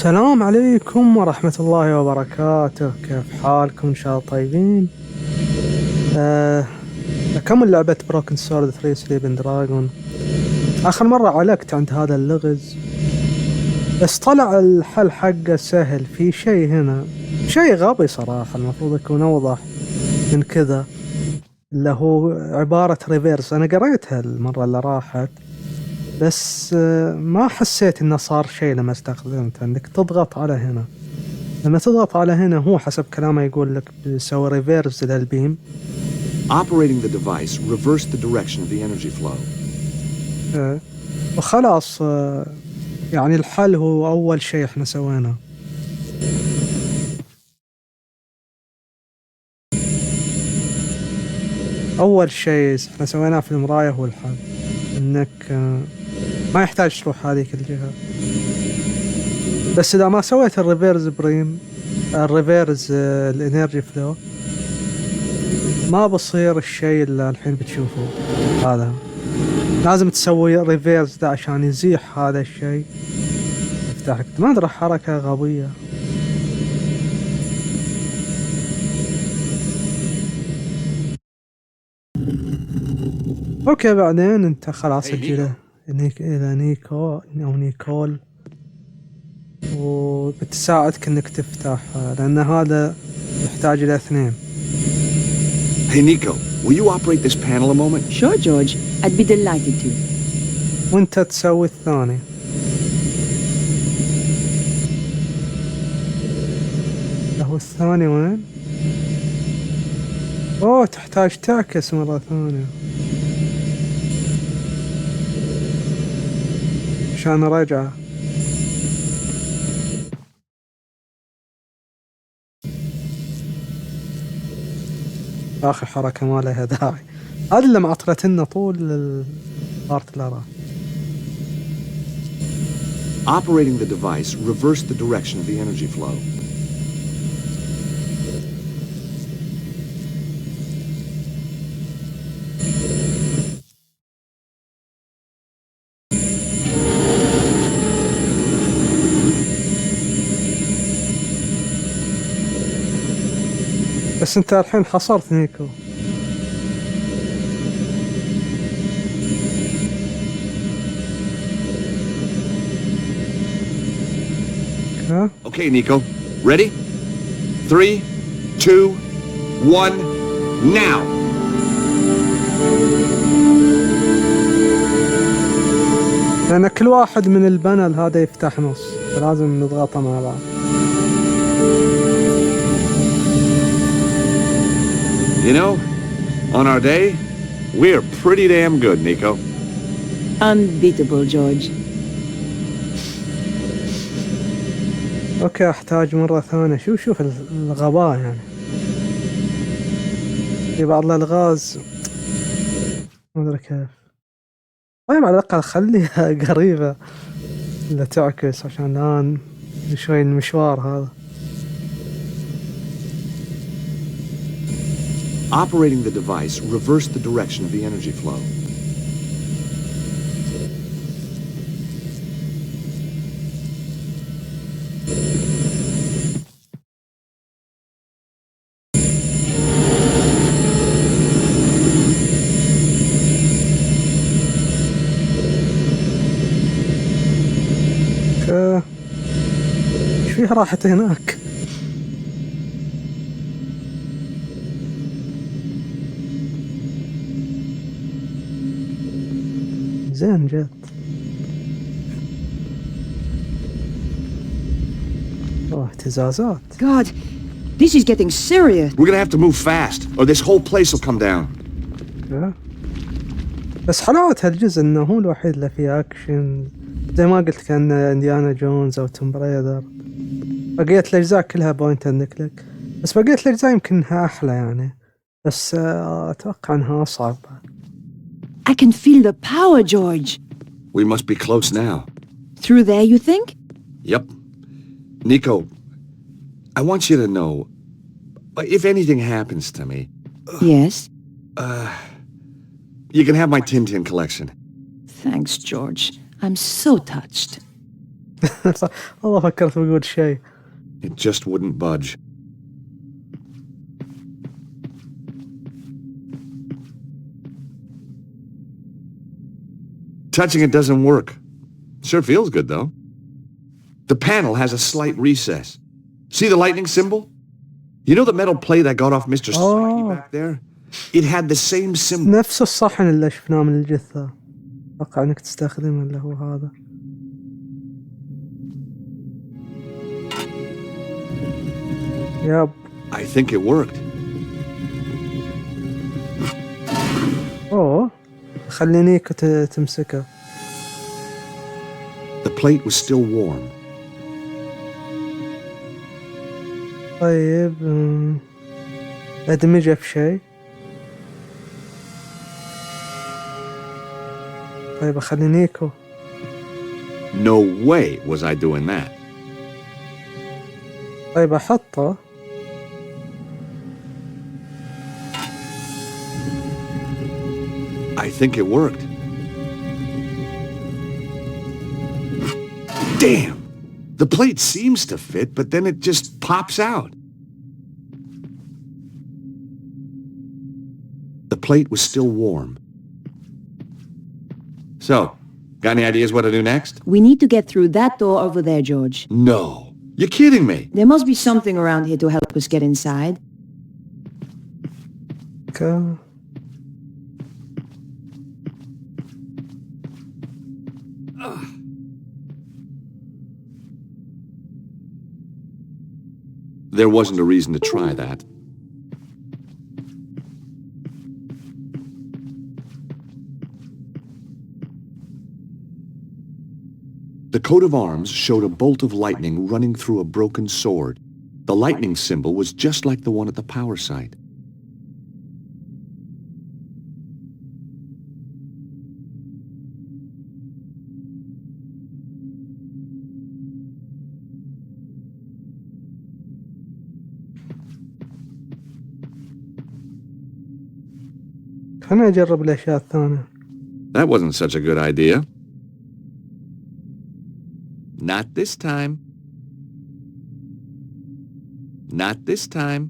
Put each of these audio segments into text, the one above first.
السلام عليكم ورحمة الله وبركاته، كيف حالكم؟ إن شاء الله طيبين. أكمل لعبة بروكن سورد 3 سليبن دراجون. آخر مرة علقت عند هذا اللغز، بس طلع الحل حقه سهل. في شيء هنا، شيء غبي صراحة، المفروض يكون أوضح من كذا، اللي هو عبارة ريفيرس. أنا قريتها المرة اللي راحت، بس ما حسيت إنه صار شيء لما استخدمته. إنك تضغط على هنا، لما تضغط على هنا هو حسب كلامه يقول لك بيسوي ريفيرس للبيم. Operating the device reversed the direction of the energy flow. وخلاص، يعني الحل هو أول شيء إحنا سويناه. أول شيء إحنا سويناه في المراية هو الحل، إنك ما يحتاج تروح هذيك الجهة. بس إذا ما سويت الريفيرز الانرجي فلو، ما بصير الشيء اللي الحين بتشوفه. هذا لازم تسوي ريفيرز ده عشان يزيح هذا الشيء، يفتح لك. ما ادري، حركة غبية. اوكي، بعدين انت خلاص تجي الى نيكو او نيكول، وبتساعدك انك تفتح، لان هذا يحتاج الى اثنين. Hey Nico, will you operate this panel a moment? Sure, George. I'd be delighted to. وانت تسوي الثاني. له الثاني وين؟ اوه، تحتاج تعكس مرة ثانية عشان رجعه. آخر حركة ما لها داعي. هذا اللي معطلت لنا طول البارت اللي راح. Operating the device reversed the direction of the energy flow. بس انت الحين حصرت نيكو. Okay, Nico. Ready? 3, 2, 1, now! لأن كل واحد من البانل هذا يفتح نص، فلازم نضغطه مع بعض. You know, on our day, we're pretty damn good, Nico. Unbeatable, George. اوكي، احتاج مرة ثانية. شوف الغباء يعني. في بعض الالغاز ما ادري كيف. طيب على الاقل خليها قريبة، لا تعكس عشان الان شوي المشوار هذا. Operating the device reversed the direction of the energy flow. ايش فيها راحت هناك؟ زين جد. اوه، اهتزازات. God, this is getting serious. We're gonna have to move fast, or this whole place will come down. بس حلاوة هالجزء انه هو الوحيد اللي فيه اكشن، زي ما قلت كان انديانا جونز او توم برايدر. بقية الاجزاء كلها بوينت اند كليك، بس بقية الاجزاء يمكن انها احلى يعني، بس اتوقع انها اصعب. I can feel the power, George. We must be close now. Through there, you think? Yep. Nico, I want you to know, if anything happens to me... Yes? You can have my Tintin collection. Thanks, George. I'm so touched. والله فكرت بقول شيء. It just wouldn't budge. Touching it doesn't work. Sure feels good, though. The panel has a slight recess. See the lightning symbol? You know the metal plate I got off Mr. Saki back there? It had the same symbol. نفس الصحن اللي شفناه من الجثة. أتوقع إنك تستخدمه اللي هو هذا. ياب. I think it worked. أوه. خلينيك تمسكه. The plate was still warm. طيب أدمجه في شيء. طيب أخلي نيكو. No way was I doing that. طيب أحطه. I think it worked. Damn! The plate seems to fit, but then it just pops out. The plate was still warm. So, got any ideas what to do next? We need to get through that door over there, George. No. You're kidding me. There must be something around here to help us get inside. Okay. There wasn't a reason to try that. The coat of arms showed a bolt of lightning running through a broken sword. The lightning symbol was just like the one at the power site. خليني أجرب الأشياء الثانية. That wasn't such a good idea. Not this time. Not this time.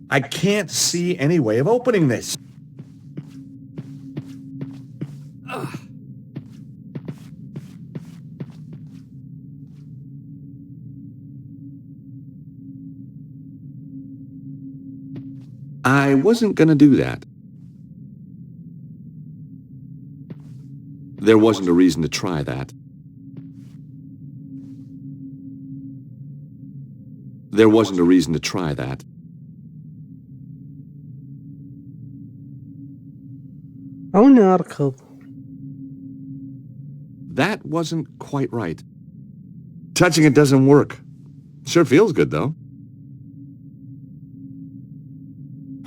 I can't see any way of opening this. I wasn't gonna do that. There wasn't a reason to try that. There wasn't a reason to try that. أو إني أركض. That wasn't quite right. Touching it doesn't work. Sure feels good, though.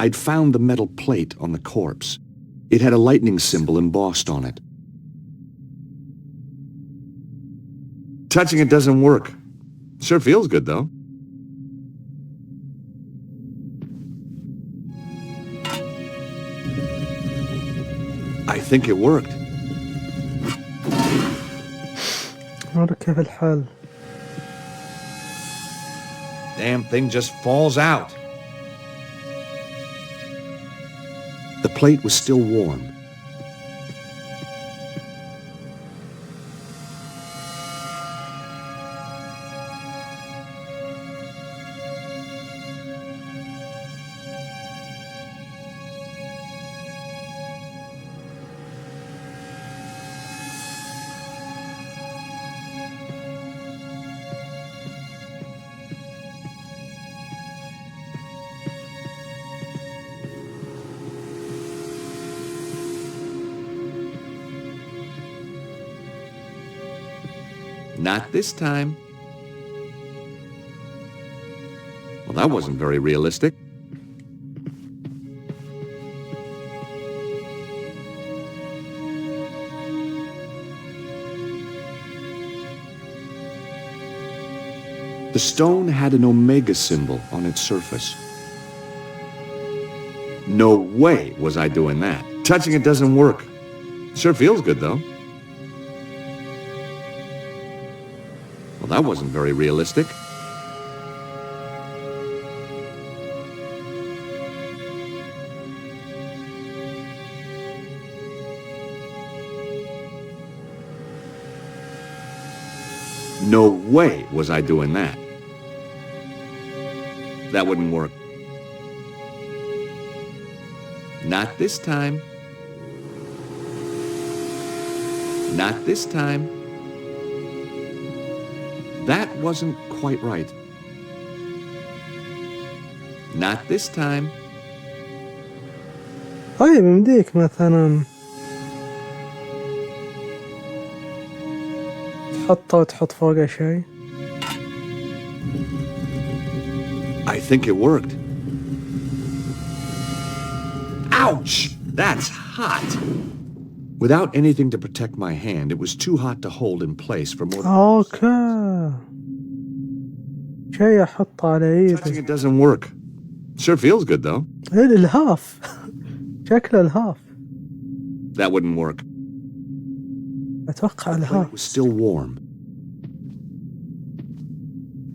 I'd found the metal plate on the corpse. It had a lightning symbol embossed on it. Touching it doesn't work. Sure feels good, though. I think it worked. هذا كيف الحال؟ Damn thing just falls out. The plate was still warm. Not this time. that wasn't very realistic. The stone had an omega symbol on its surface. No way was I doing that. Touching it doesn't work. Sure feels good, though. Well, that wasn't very realistic. No way was I doing that. That wouldn't work. Not this time. Not this time. That wasn't quite right. Not this time. طيب يمديك مثلا تحطه وتحط فوقه شيء. I think it worked. Ouch! That's hot! Without anything to protect my hand, it was too hot to hold in place for more than... اوكي شيء احطه على Touching ايدي. it doesn't work. Sure feels good, though. ايه الالهاف شكله الهاف. That wouldn't work. اتوقع The plate الهاف. was still warm.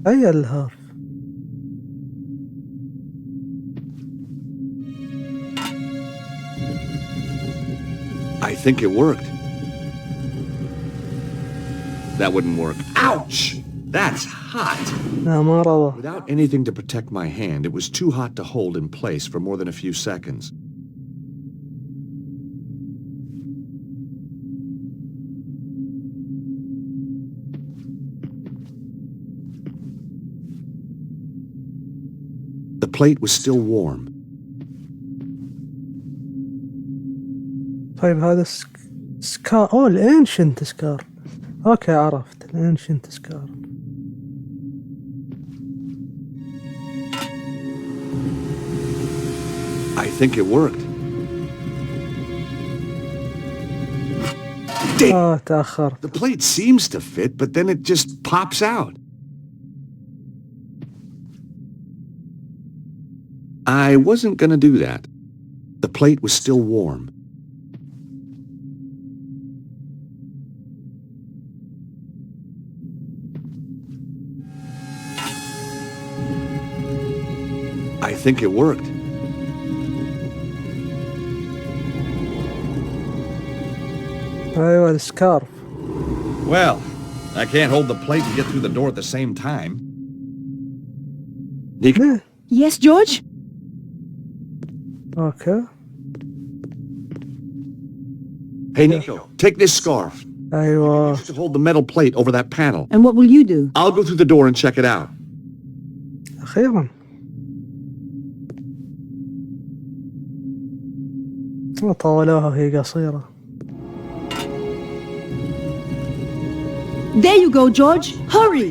اي الهاف. I think it worked. That wouldn't work. Ouch! That's hot! لا ما رضى. Without anything to protect my hand, it was too hot to hold in place for more than a few seconds. The plate was still warm. طيب هذا سكار. اوه الانشنت سكار. اوكي عرفت الانشنت سكار. I think it worked. Damn! تأخرت. The plate seems to fit, but then it just pops out. I wasn't gonna do that. The plate was still warm. I think it worked. ايوه السكارف. Well, I can't hold the plate and get through the door at the same time. Nico, ليه؟ Yes, George? اوكي. hey Nico, take this scarf. ايوه. To hold the metal plate over that panel. And what will you do? I'll go through the door and check it out. اخيرا. طولوها هي قصيرة. There you go, George. Hurry!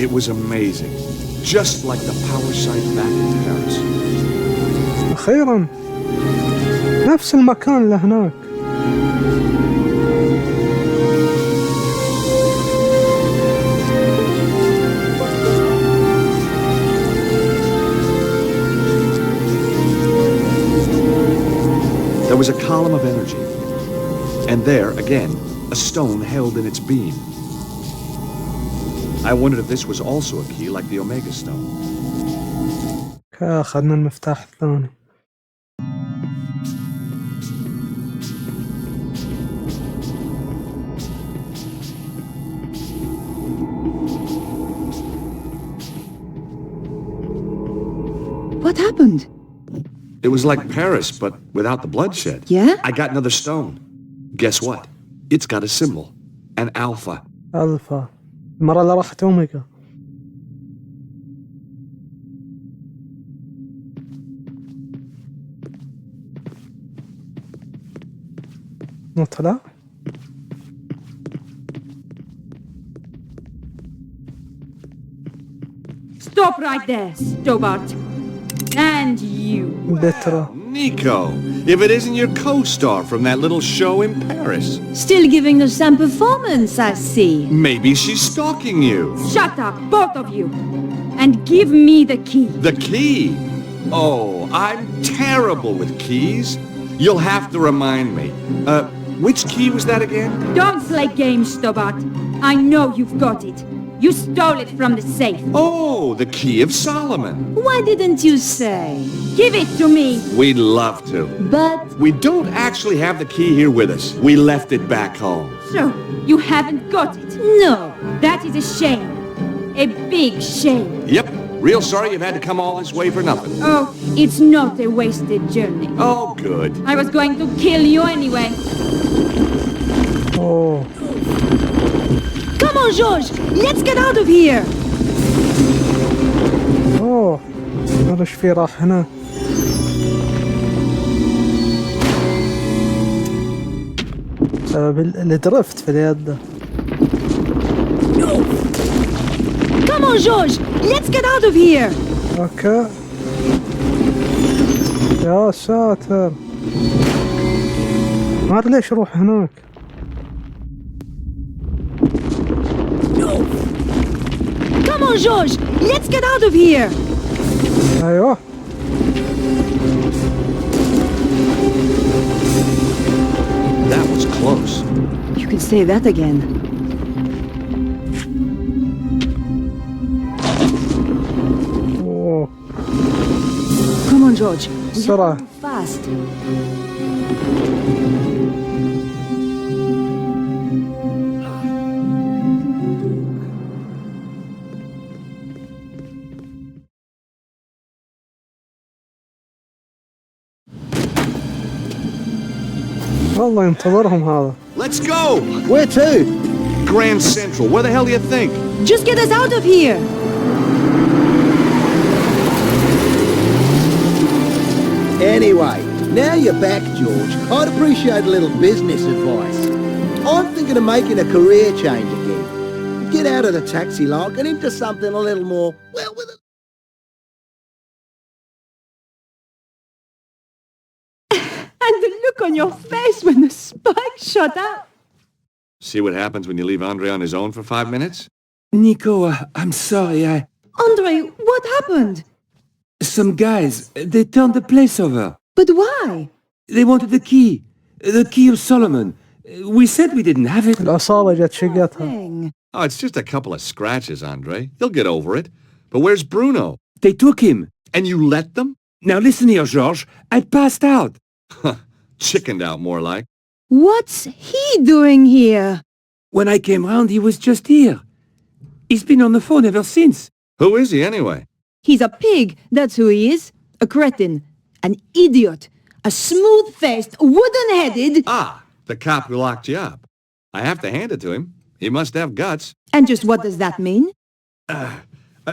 It was amazing. Just like the power site back in Paris. أخيرا نفس المكان اللي هناك. There was a column of energy. And there, again, a stone held in its beam. I wondered if this was also a key like the Omega Stone. أخذنا المفتاح الثاني. What happened? It was like Paris, but without the bloodshed. Yeah? I got another stone. Guess what? It's got a symbol. An alpha. ألفا. المرة اللي راحت أوميجا. نطلع. Stop right there, Stobart. And you. بترا. Nico, if it isn't your co-star from that little show in Paris. Still giving the same performance, I see. Maybe she's stalking you. Shut up, both of you. And give me the key. The key? Oh, I'm terrible with keys. You'll have to remind me. Which key was that again? Don't play games, Stobart. I know you've got it. You stole it from the safe. Oh, the Key of Solomon. Why didn't you say? Give it to me. We'd love to. But, We don't actually have the key here with us. We left it back home. so, you haven't got it? No. That is a shame. A big shame. Yep. Real sorry you've had to come all this way for nothing. Oh, it's not a wasted journey. Oh, good. I was going to kill you anyway. اوه Come on, George. Let's get out of here. اوه هذا ايش في راح هنا. بسبب الدرفت في اليد ده. Come on, George. Let's get out of here. اوكي يا ساتر ما ادري ليش اروح هناك. Come on, George. Let's get out of here. ايوه That was close. You can say that again. اوه Come on, George. We have to بسرعة. move fast. والله ينتظرهم هذا. Let's go! Where to? Grand Central. Where the hell do you think? Just get us out of here. Anyway, now you're back, George. I'd appreciate a little business advice. I'm thinking of making a career change again. Get out of the taxi like and into something a little more, well, with a... And the look on your face when the spike shot out. See what happens when you leave Andre on his own for 5 minutes? Nico, I'm sorry, Andre, what happened? some guys, they turned the place over. But why? They wanted the key of Solomon. We said we didn't have it. العصابة جت شقتها. Thing. Oh, it's just a couple of scratches, Andre. He'll get over it. But where's Bruno? They took him. And you let them? Now listen here, Georges. I passed out. Chickened out, more like. What's he doing here? When I came round, he was just here. He's been on the phone ever since. Who is he, anyway? He's a pig, that's who he is. A cretin. An idiot. A smooth-faced, wooden-headed... Ah, the cop who locked you up. I have to hand it to him. He must have guts. And just what does that mean?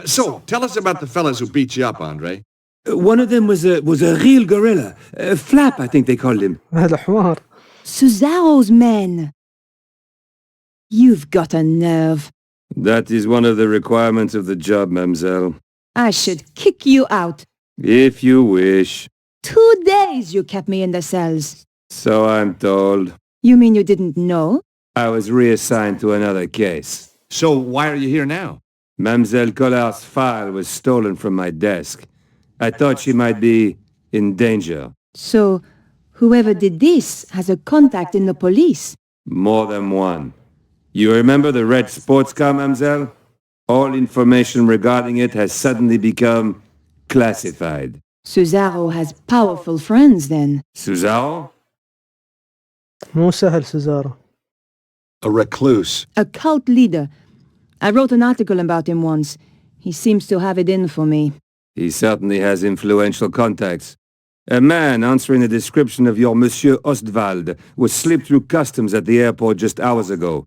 So, tell us about the fellas who beat you up, Andre. One of them was a real gorilla. Flap, I think they called him. هذا حمار. Cesaro's men. You've got a nerve. That is one of the requirements of the job, mademoiselle. I should kick you out. If you wish. 2 days you kept me in the cells. So I'm told. You mean you didn't know? I was reassigned to another case. So, why are you here now? Mademoiselle Collard's file was stolen from my desk. I thought she might be in danger. So, whoever did this has a contact in the police. More than one. You remember the red sports car, mademoiselle? All information regarding it has suddenly become classified. Cesaro has powerful friends then. Cesaro? مو سهل سيزارو. A recluse. A cult leader. I wrote an article about him once. He seems to have it in for me. He certainly has influential contacts. A man answering the description of your Monsieur Ostwald was slipped through customs at the airport just hours ago.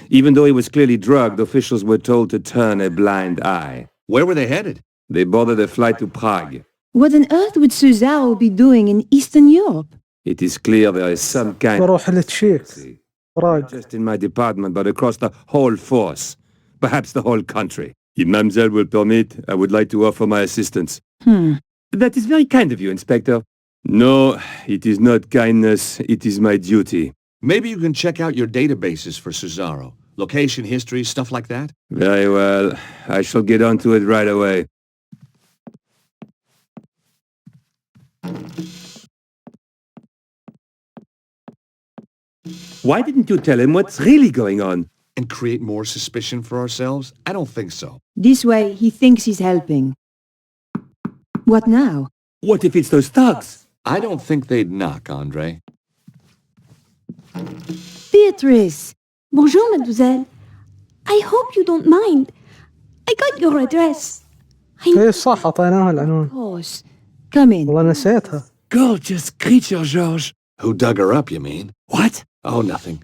Even though he was clearly drugged, officials were told to turn a blind eye. Where were they headed? They boarded a flight to Prague. What on earth would Cesaro be doing in Eastern Europe? It is clear there is some kind بروح للتشيك. of... براغ. Not just in my department, but across the whole force. Perhaps the whole country. If Mademoiselle will permit, I would like to offer my assistance. Hmm. That is very kind of you, Inspector. No, it is not kindness, it is my duty. Maybe you can check out your databases for Cesaro. Location, history, stuff like that. Very well. I shall get onto it right away. Why didn't you tell him what's really going on? And create more suspicion for ourselves? I don't think so. This way, he thinks he's helping. What now? What if it's those thugs? I don't think they'd knock, Andre. Beatrice! Bonjour, mademoiselle. I hope you don't mind. I got your address. اي صح اعطيناها Of العنوان. course. Come in. والله نسيتها. Gorgeous creature, George. Who dug her up, you mean? What? Oh, nothing.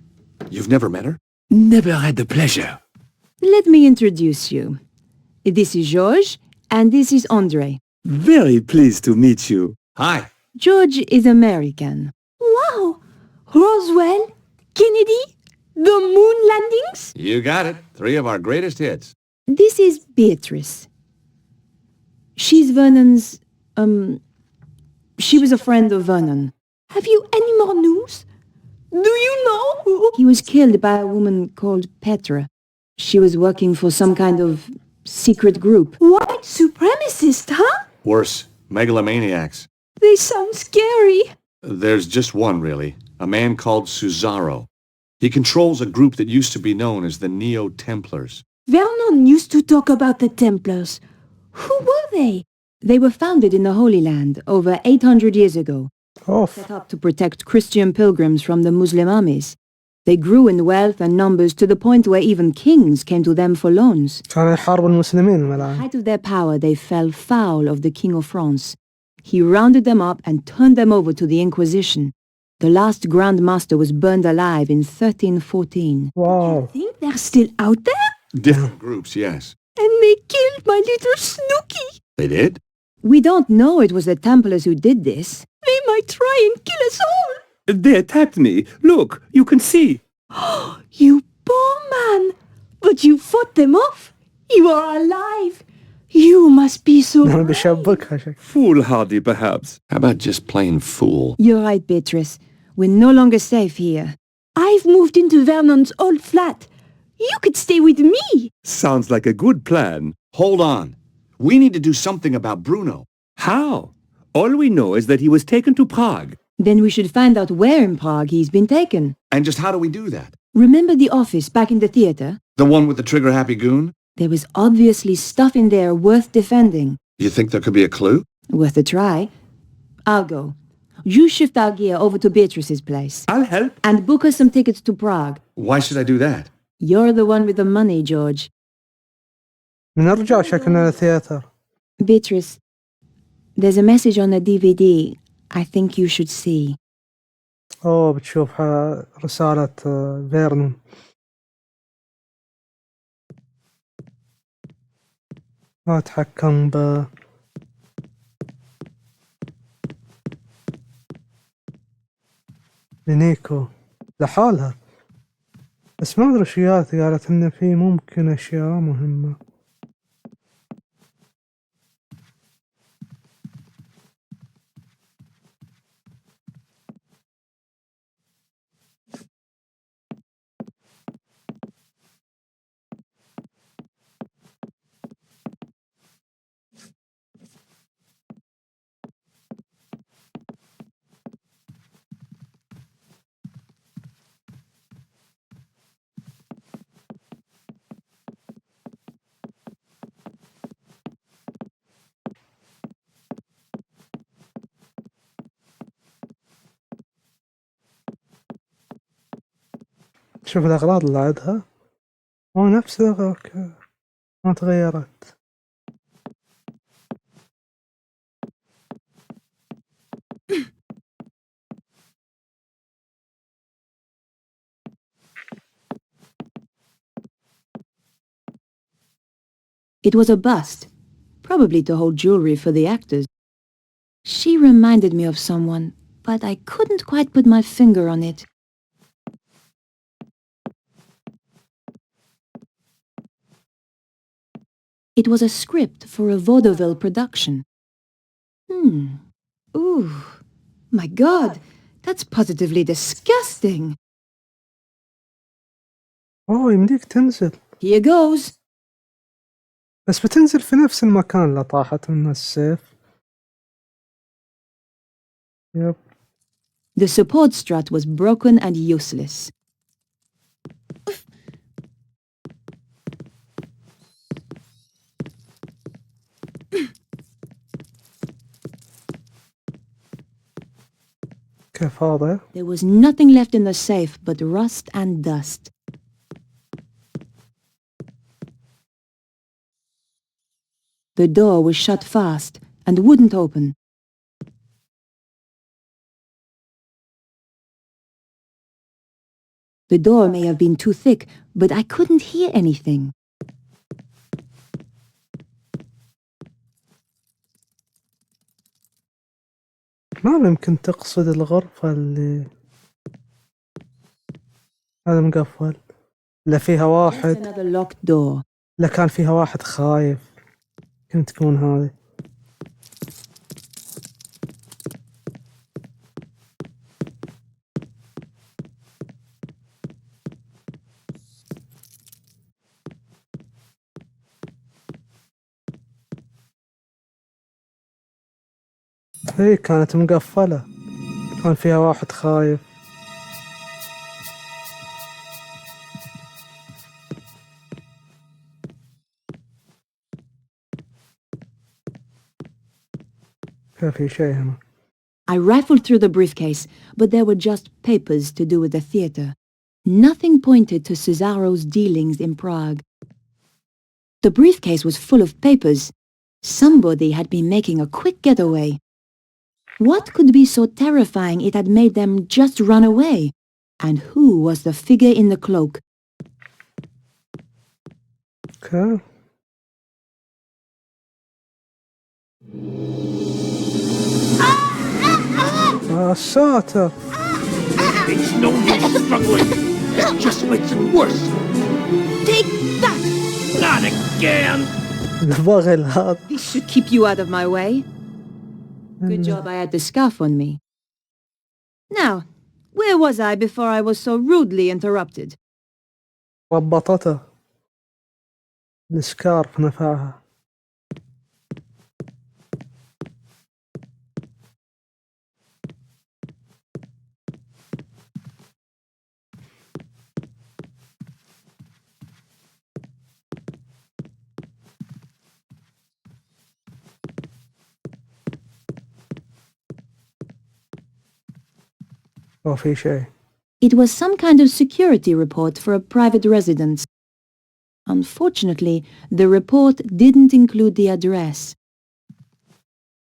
You've never met her? Never had the pleasure. Let me introduce you. This is George, and this is Andre. Very pleased to meet you. Hi. George is American. Wow! Roswell? Kennedy? The moon landings? You got it. 3 of our greatest hits. This is Beatrice. She's Vernon's, she was a friend of Vernon. Have you any more news? Do you know who? He was killed by a woman called Petra. She was working for some kind of secret group. White supremacist, huh? Worse, megalomaniacs. They sound scary. There's just one, really. A man called Cesaro. He controls a group that used to be known as the Neo-Templars. Vernon used to talk about the Templars. Who were they? They were founded in the Holy Land over 800 years ago, اوف. set up to protect Christian pilgrims from the Muslim armies. They grew in wealth and numbers to the point where even kings came to them for loans. كانوا يحاربوا المسلمين At the الملعن. height of their power, they fell foul of the King of France. He rounded them up and turned them over to the Inquisition. The last Grand Master was burned alive in 1314. واو. Think they're still out there? Different groups, yes. And they killed my little Snooky. They did? We don't know it was the Templars who did this. They might try and kill us all. They attacked me. Look, you can see. You poor man. But you fought them off. You are alive. You must be so أنا brave. بشبكها شكل. Foolhardy, perhaps. How about just plain fool? You're right, Beatrice. We're no longer safe here. I've moved into Vernon's old flat. You could stay with me. Sounds like a good plan. Hold on. We need to do something about Bruno. How? All we know is that he was taken to Prague. Then we should find out where in Prague he's been taken. And just how do we do that? Remember the office back in the theater? The one with the trigger-happy goon? There was obviously stuff in there worth defending. You think there could be a clue? Worth a try. I'll go. You shift our gear over to Beatrice's place. I'll help. And book us some tickets to Prague. Why should I do that? You're the one with the money, George. بنرجع شكلنا للثياتر. Beatrice, there's a message on the DVD I think you should see. اوه بتشوف رسالة فيرنون. ما اتحكم بنيكو لحالها. بس ما ادري شو قالت انه في ممكن اشياء مهمة. شوف الأغراض اللي عندها نفس الأغراض ما تغيرت. It was a bust, probably to hold jewelry for the actors. She reminded me of someone, but I couldn't quite put my finger on it. It was a script for a vaudeville production. Ooh. My God, that's positively disgusting. اوه يمديك تنزل، Here goes. بس بتنزل في نفس المكان اللي طاحت منه السيف. يب. The support strut was broken and useless. كيف هذا؟ There was nothing left in the safe but rust and dust. The door was shut fast and wouldn't open. The door may have been too thick, but I couldn't hear anything. ما يمكن تقصد الغرفة اللي هذا مقفل، لا فيها Just واحد، another locked door. لا كان فيها واحد خايف، يمكن تكون هذه. هي كانت مقفلة، كان فيها واحد خايف. كان في شيء هنا. I rifled through the briefcase, but there were just papers to do with the theater. Nothing pointed to Cesaro's dealings in Prague. The briefcase was full of papers. Somebody had been making a quick getaway. What could be so terrifying it had made them just run away? And who was the figure in the cloak? اوكي. ساتر. It's no use struggling. It just makes it worse. Take that! Not again. البغل هذا. This should keep you out of my way. Good job I had the scarf on me. Now, where was I before I was so rudely interrupted? ربطته. السكارف نفعها. وفي شيء. It was some kind of security report for a private residence. Unfortunately, the report didn't include the address.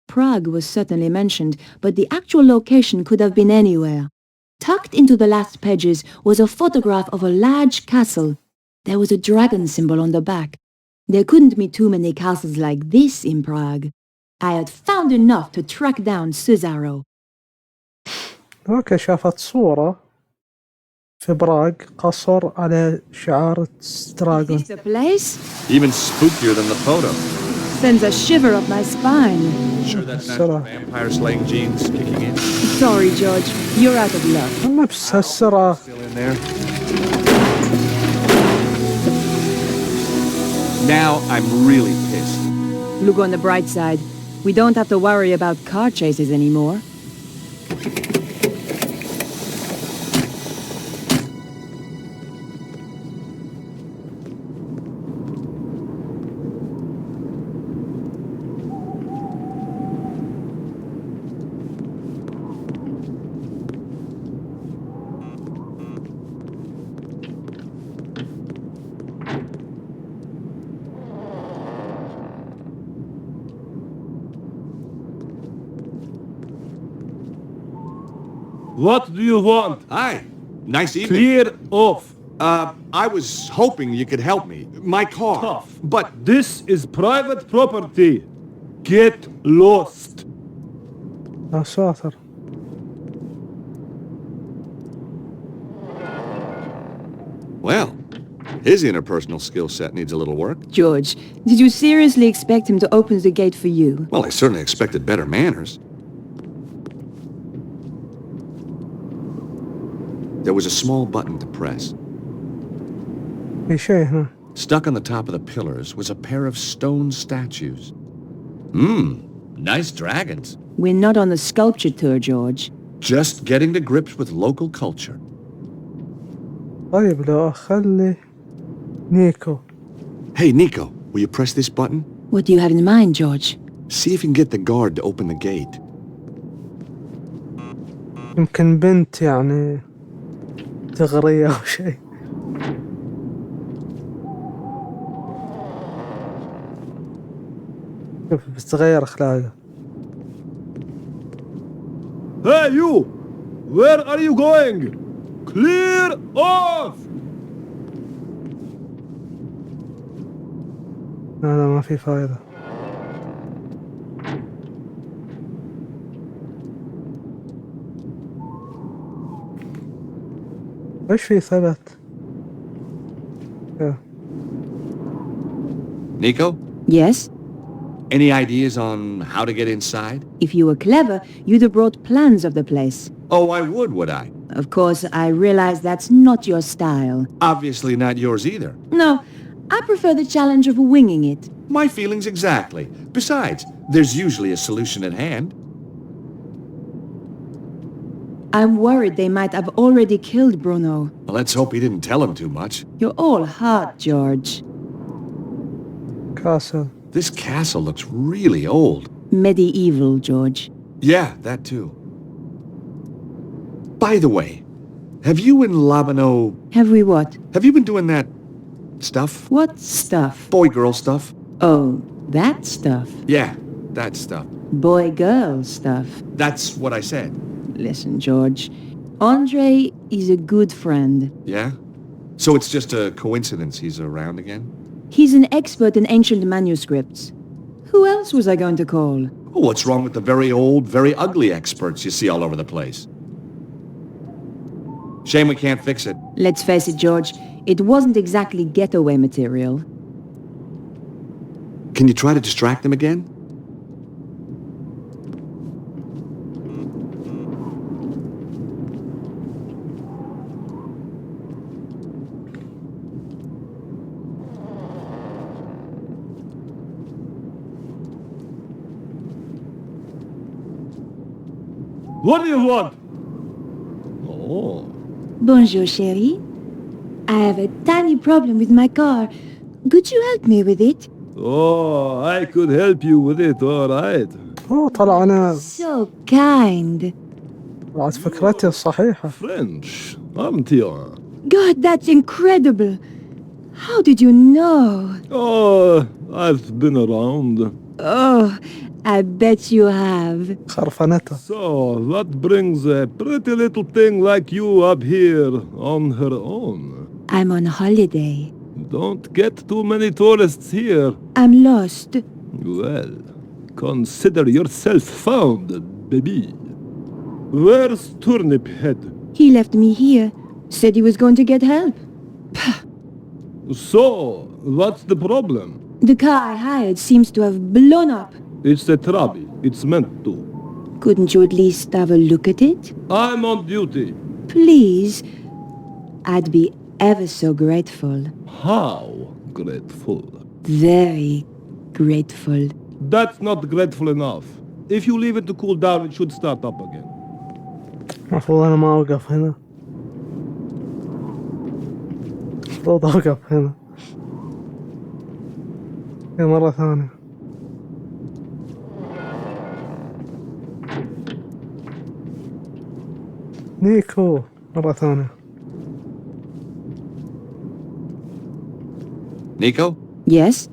Prague was certainly mentioned, but the actual location could have been anywhere. Tucked into the last pages was a photograph of a large castle. There was a dragon symbol on the back. There couldn't be too many castles like this in Prague. I had found enough to track down Cesaro. اوكي، شافت صورة في براغ قصر على شعار دراغون. Is this the place? Even spookier than the photo. Sends a shiver up my spine. Sure that's not your vampire-slaying genes kicking in? Sorry, George. You're out of luck. ما بس هالسرعة. Still in there? Now I'm really pissed. Look on the bright side. We don't have to worry about car chases anymore. What do you want? Hi. Nice evening. Clear off. I was hoping you could help me. My car. Tough. But This is private property. Get lost. يا ساتر. well, His interpersonal skill set needs a little work. George, did you seriously expect him to open the gate for you? Well, I certainly expected better manners. There was a small button to press. في شيء هنا. Stuck on the top of the pillars was a pair of stone statues. Nice dragons. We're not on a sculpture tour, George. Just getting to grips with local culture. طيب لو أخلي نيكو. Hey, Nico, will you press this button? What do you have in mind, George? See if you can get the guard to open the gate. يمكن بنت يعني تغرية أو شيء. شوف بتتغير أخلاقه. Hey, you! Where are you going? Clear off! لا ما في فايدة. ايش في ثبت؟ Nico, Yes? any ideas on how to get inside? If you were clever, you'd have brought plans of the place. Oh, I would I? Of course, I realize that's not your style. Obviously not yours either. No, I prefer the challenge of winging it. My feelings exactly. Besides, there's usually a solution at hand. I'm worried they might have already killed Bruno. Well, let's hope he didn't tell him too much. You're all heart, George. كاسل. This castle looks really old. Medieval, George. Yeah, that too. By the way, have you and Labano... Have we what? Have you been doing that stuff? What stuff? Boy-girl stuff? Oh, that stuff. Yeah, that stuff. Boy-girl stuff. That's what I said. Listen, George. Andre is a good friend. Yeah? So it's just a coincidence he's around again? He's an expert in ancient manuscripts. Who else was I going to call? Oh, what's wrong with the very old, very ugly experts you see all over the place? Shame we can't fix it. Let's face it, George. It wasn't exactly getaway material. Can you try to distract them again? What do you want? Oh. Bonjour, chérie. I have a tiny problem with my car. Could you help me with it? Oh, I could help you with it, all right. أوه طلع أنا So kind. طلعت فكرتي الصحيحة. French, aren't you? God, that's incredible. How did you know? Oh, I've been around. Oh, I bet you have. خرفنتها. So, what brings a pretty little thing like you up here on her own? I'm on holiday. Don't get too many tourists here. I'm lost. Well, consider yourself found, baby. Where's Turnip Head? He left me here. Said he was going to get help. So, what's the problem? The car I hired seems to have blown up. It's a trabi. It's meant to. Couldn't you at least have a look at it? I'm on duty. Please. I'd be ever so grateful. How grateful? Very grateful. That's not grateful enough. If you leave it to cool down, it should start up again. المفروض أنا ما أوقف هنا. المفروض أوقف هنا. هي مرة ثانية. نيكو مرة ثانية. Nico, Yes?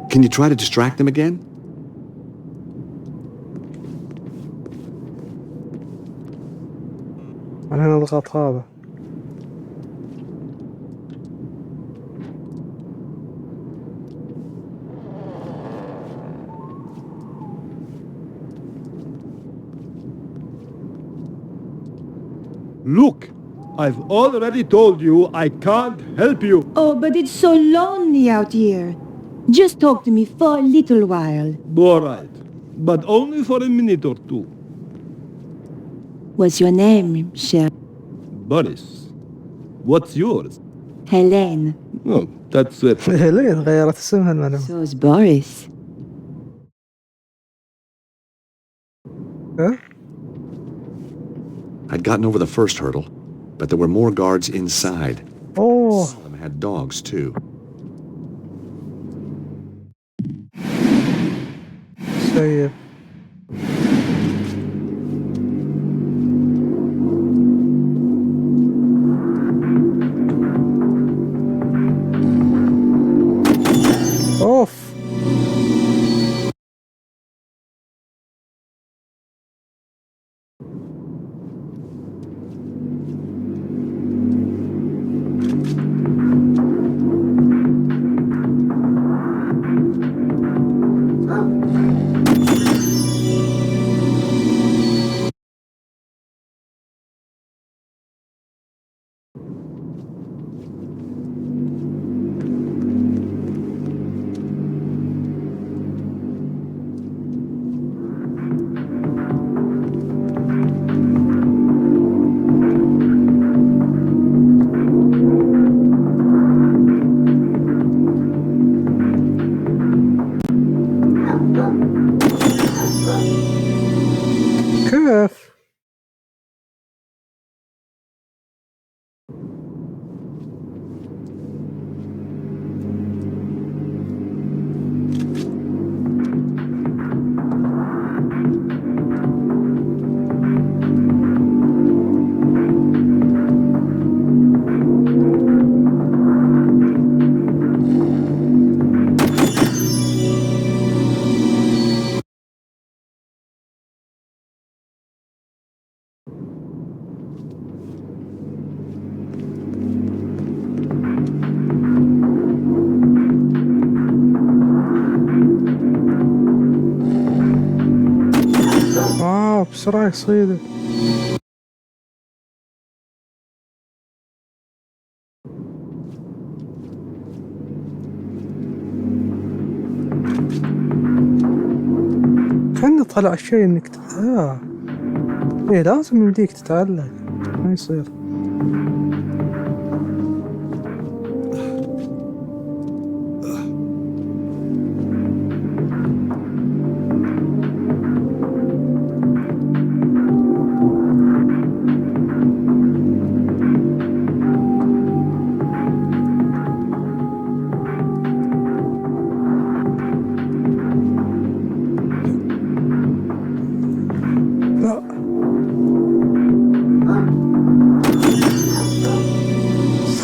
can you try to distract them again? بعدين أضغط هذا. Look! I've already told you I can't help you. Oh, but it's so lonely out here. Just talk to me for a little while. All right, but only for a minute or two. What's your name, cher? Boris, what's yours? Helene. Oh, that's it. ليه غيرت اسمها المعلومة؟ So's Boris. ها؟ I'd gotten over the first hurdle, but there were more guards inside. اوه Some of them had dogs, too. سيب. اوف كيف؟ بسرعة يصيده. كان طلع شيء انك ايه لازم يمديك تتعلق، ما يصير.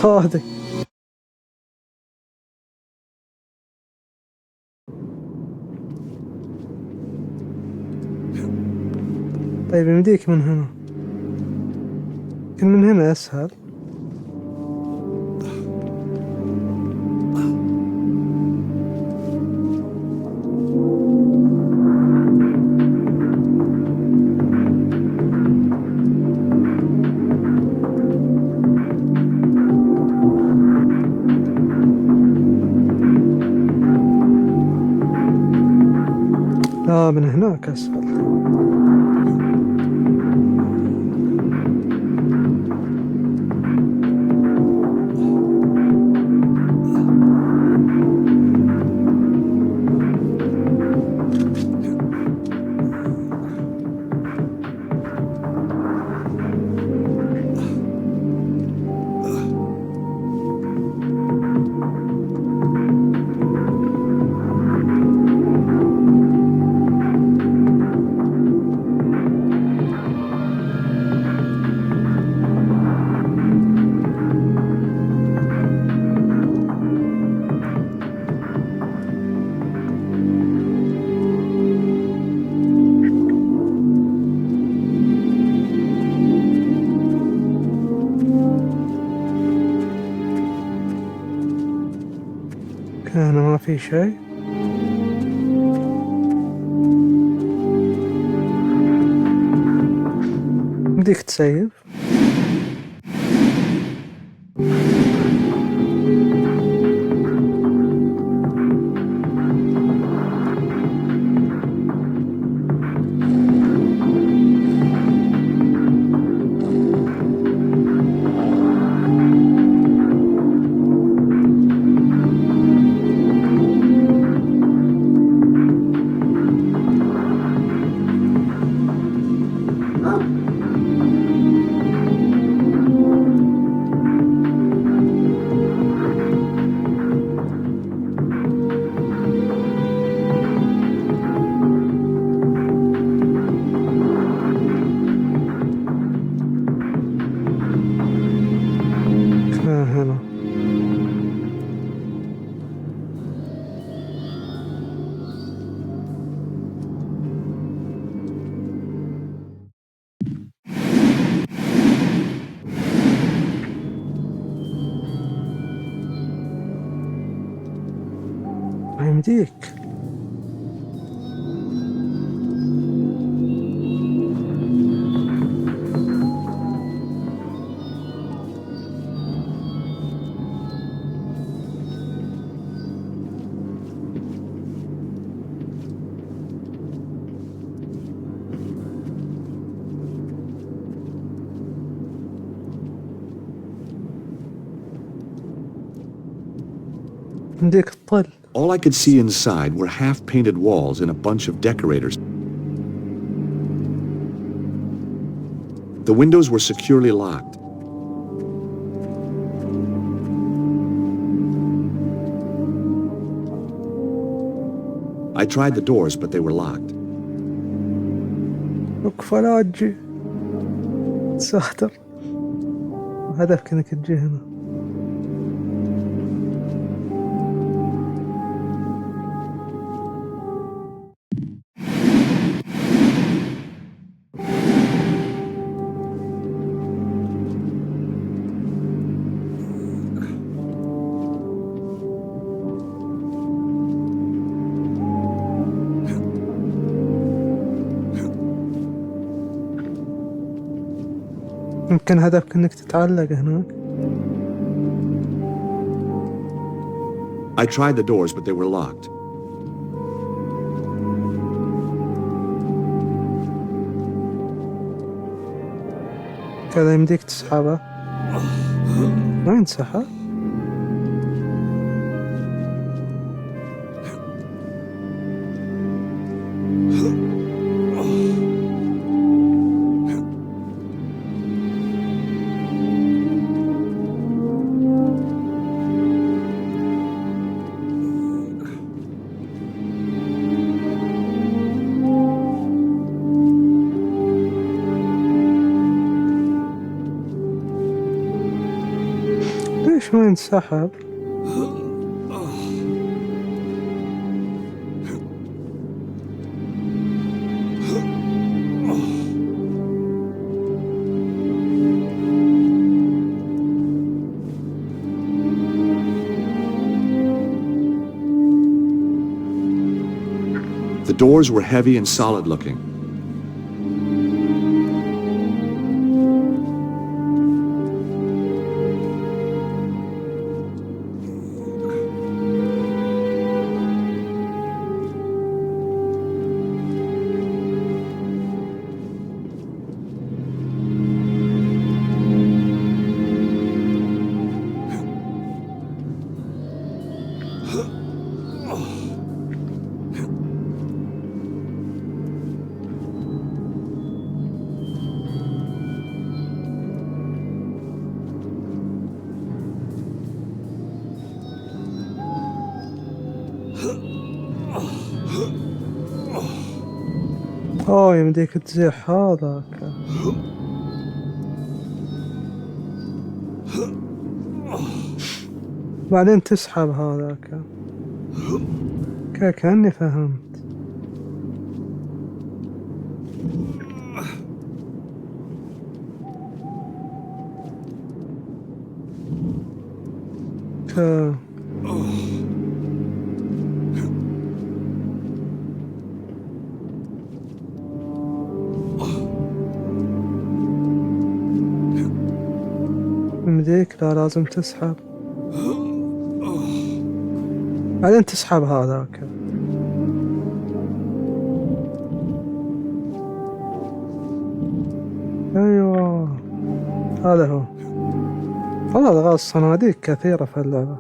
صادق. طيب يمديك من هنا، يمكن من هنا أسهل. لا من هناك أسهل. هنا ما في شيء. بديك تسيب. هنا. ما يمديك. يمديك تطل. All I could see inside were half-painted walls and a bunch of decorators. The windows were securely locked. I tried the doors, but they were locked. وقف لا تجي. ساتر. هدفك انك تجي هنا. يمكن هدفك انك تتعلق هناك. I tried the doors, but they were locked. كذا يمديك تسحبه. ما ينسحب. ليش ما ينسحب؟ The doors were heavy and solid looking. اوه يمديك تزيح هذاك. بعدين تسحب هذاك. كأني فهمت. يمديك لا لازم تسحب. بعدين تسحب هذاك. ايوه هذا هو. والله الغاز صناديق كثيرة في اللعبة.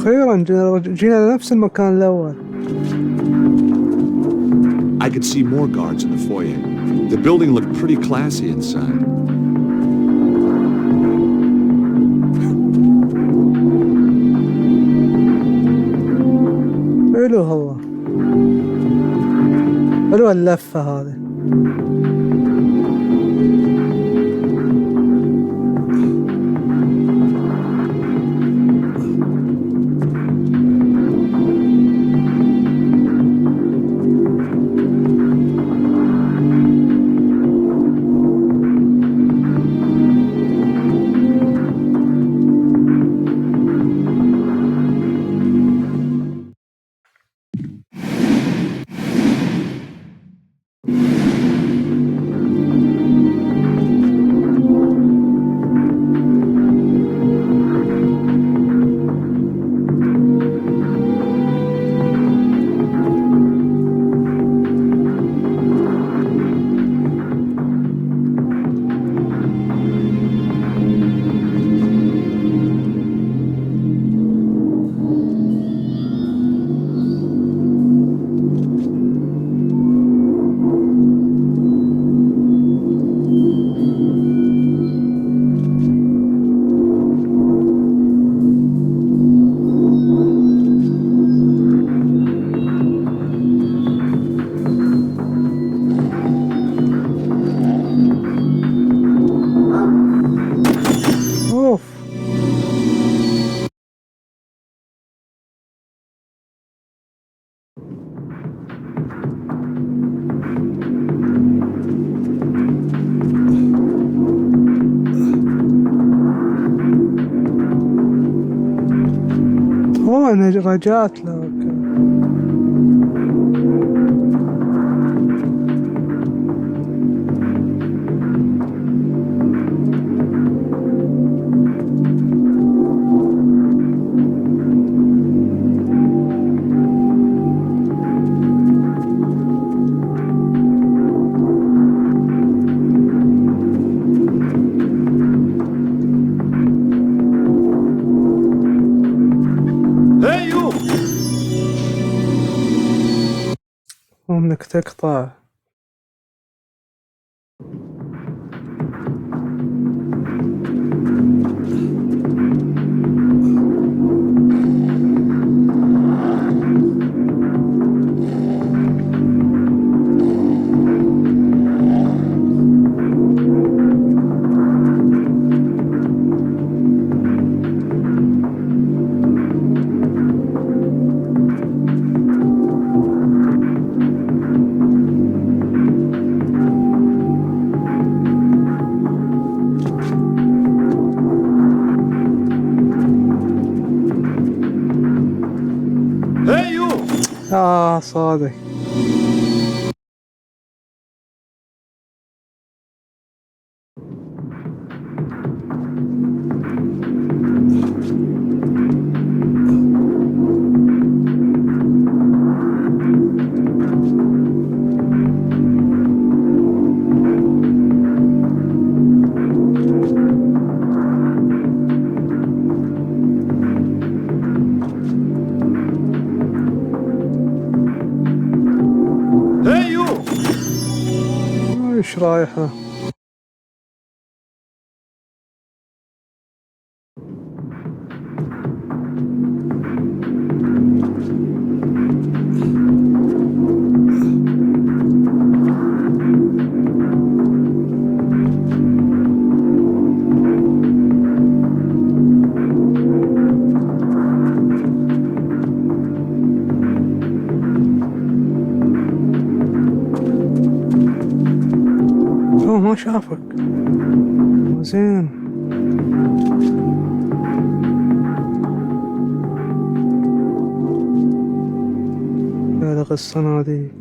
أخيرا جينا لنفس المكان الأول. I could see more guards in the foyer. The building looked pretty classy inside. حلو هو، حلوة اللفة هذه. أوف. أنا رجعت له. أوكي. Hey, you! انك تقطع. Hey, you! صادق. Hey, you! ايش رايحة؟ ما شافك. زين. بالغ الصناديق.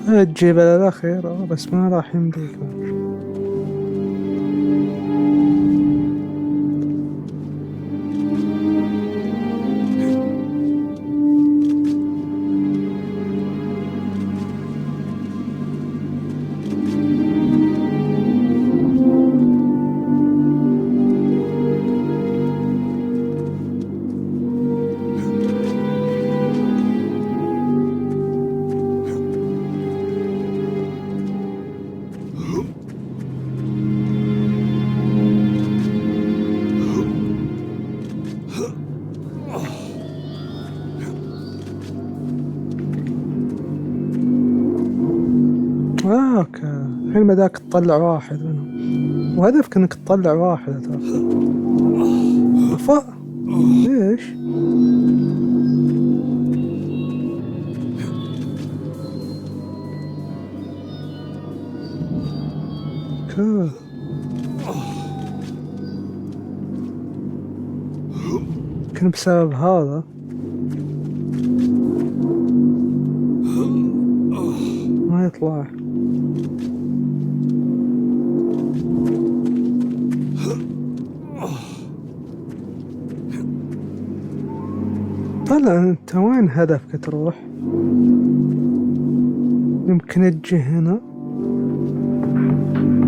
تجيب الأخير بس ما راح يمديك. اوكي الحين بداك تطلع واحد منهم، وهدفك انك تطلع واحد اتوقع. ليش؟ اوكي يمكن بسبب هذا. ما يطلع. طلع انت وين هدفك تروح؟ يمكن تجي هنا،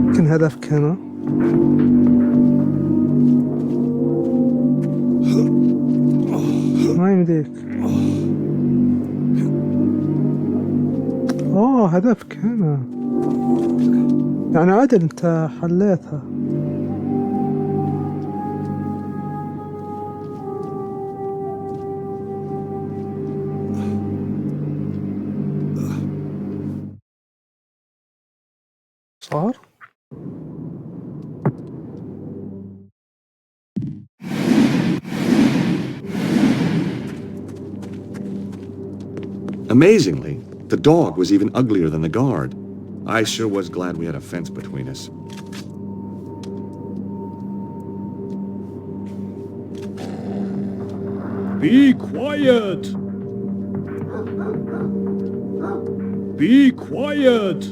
يمكن هدفك هنا. ما يمديك. هدفك هنا، يعني عدل انت حليتها. صار؟ Amazingly, the dog was even uglier than the guard. I sure was glad we had a fence between us. Be quiet! Be quiet!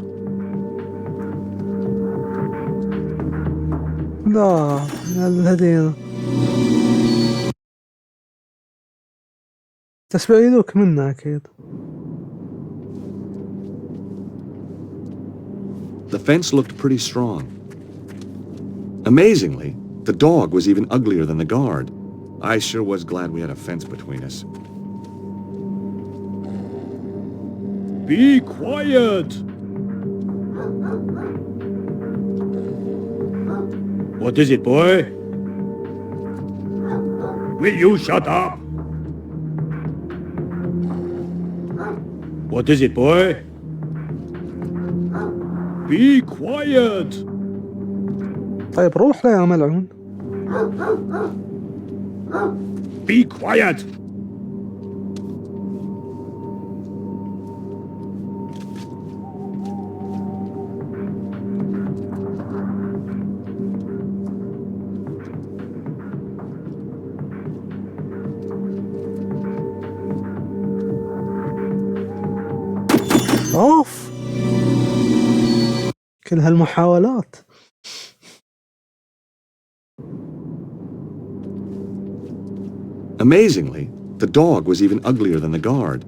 لا الذين تسبعيدوك منا أكيد. The fence looked pretty strong. Amazingly, the dog was even uglier than the guard. I sure was glad we had a fence between us. Be quiet! What is it, boy? Will you shut up? What is it, boy? Be quiet! طيب روح له يا ملعون. Be quiet! اوف كل هالمحاولات. Amazingly, the dog was even uglier than the guard.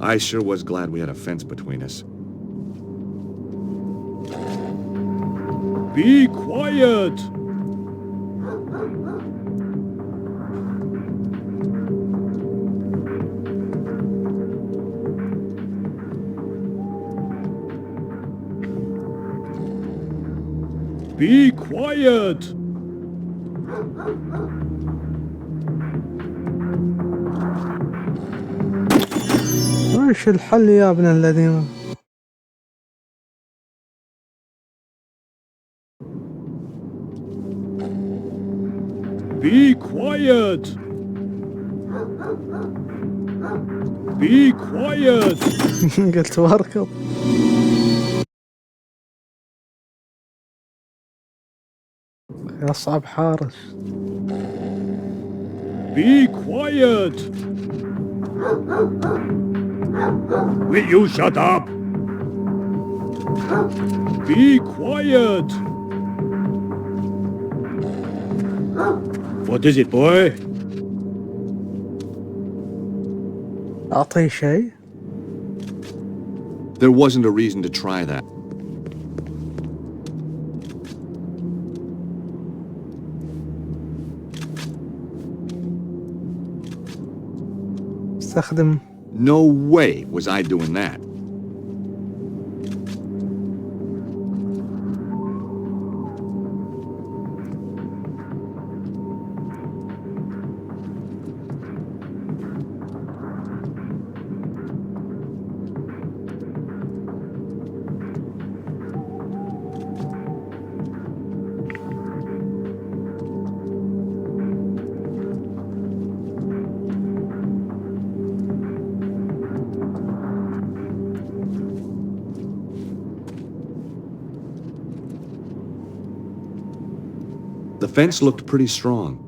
I sure was glad we had a fence between us. Be quiet! Be quiet! وش الحل يا ابن الذين؟ Be quiet! Be quiet! قلت بركض. أصعب حارس. Be quiet! Will you shut up? Be quiet! What is it, boy? أعطيه شيء. There wasn't a reason to try that. استخدم. No way was I doing that. The fence looked pretty strong.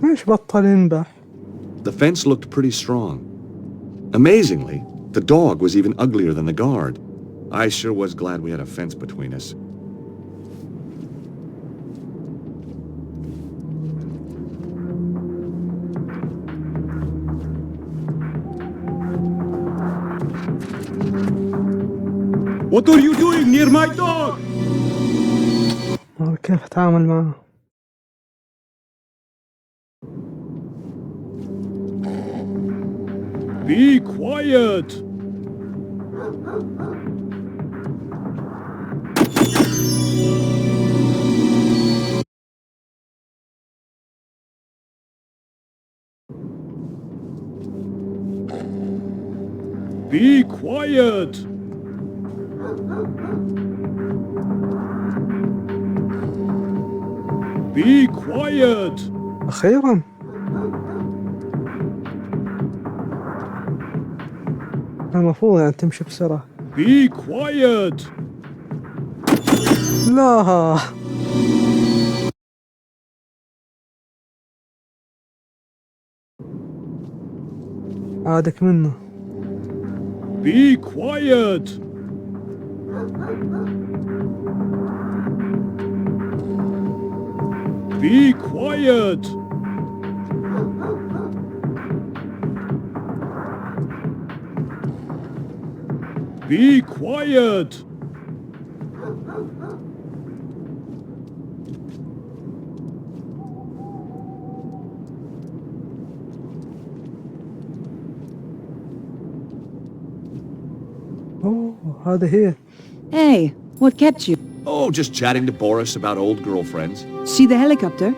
ليش بطل ينبح؟ The fence looked pretty strong. Amazingly, the dog was even uglier than the guard. I sure was glad we had a fence between us. What are you doing near my dog? كيف أتعامل معه؟ Be quiet! Be quiet! Be quiet! أخيرا. المفروض يعني تمشي بسرعة. Be quiet! لا. عادك منه. Be quiet! Be quiet! Be quiet! أوه هذا هي. Hey, what kept you? Oh, just chatting to Boris about old girlfriends. See the helicopter?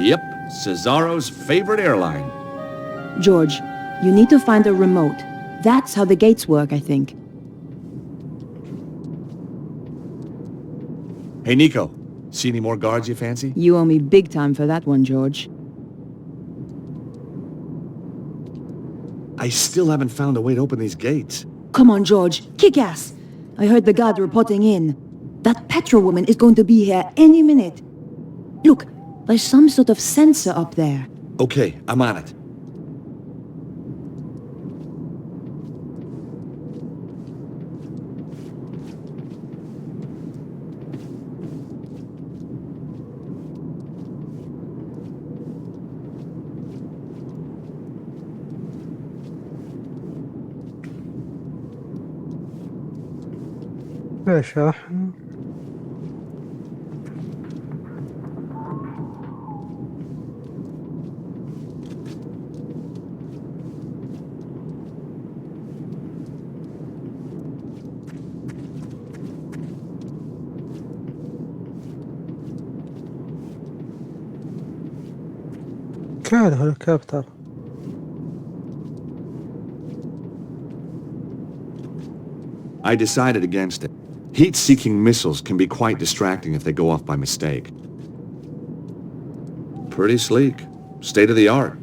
Yep, Cesaro's favorite airline. George, you need to find a remote. That's how the gates work, I think. Hey, Nico, see any more guards you fancy? You owe me big time for that one, George. I still haven't found a way to open these gates. Come on, George. Kick ass. I heard the guard reporting in. That Petra woman is going to be here any minute. Look, there's some sort of sensor up there. Okay, I'm on it. ليش احنا؟ اوكي الهليكوبتر. I decided against it. Heat-seeking missiles can be quite distracting if they go off by mistake. Pretty sleek. State of the art.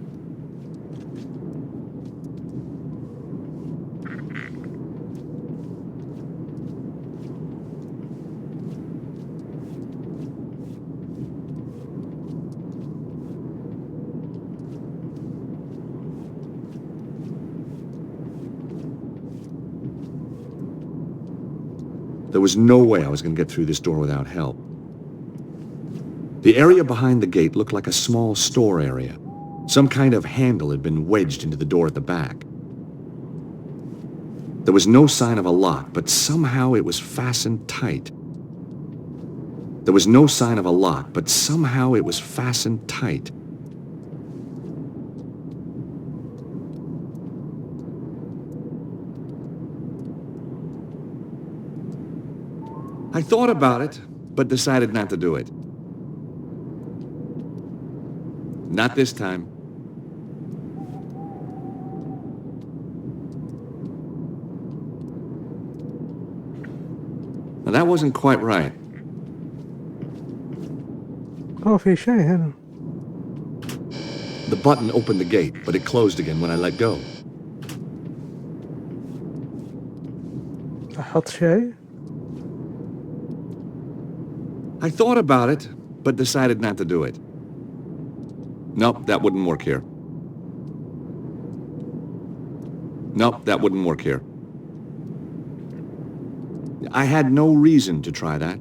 There was no way I was going to get through this door without help. The area behind the gate looked like a small store area. Some kind of handle had been wedged into the door at the back. There was no sign of a lock, but somehow it was fastened tight. There was no sign of a lock, but somehow it was fastened tight. I thought about it, but decided not to do it. Not this time. Now that wasn't quite right. في شيء هنا. The button opened the gate, but it closed again when I let go. أحط شيء. I thought about it, but decided not to do it. Nope, that wouldn't work here. Nope, that wouldn't work here. I had no reason to try that.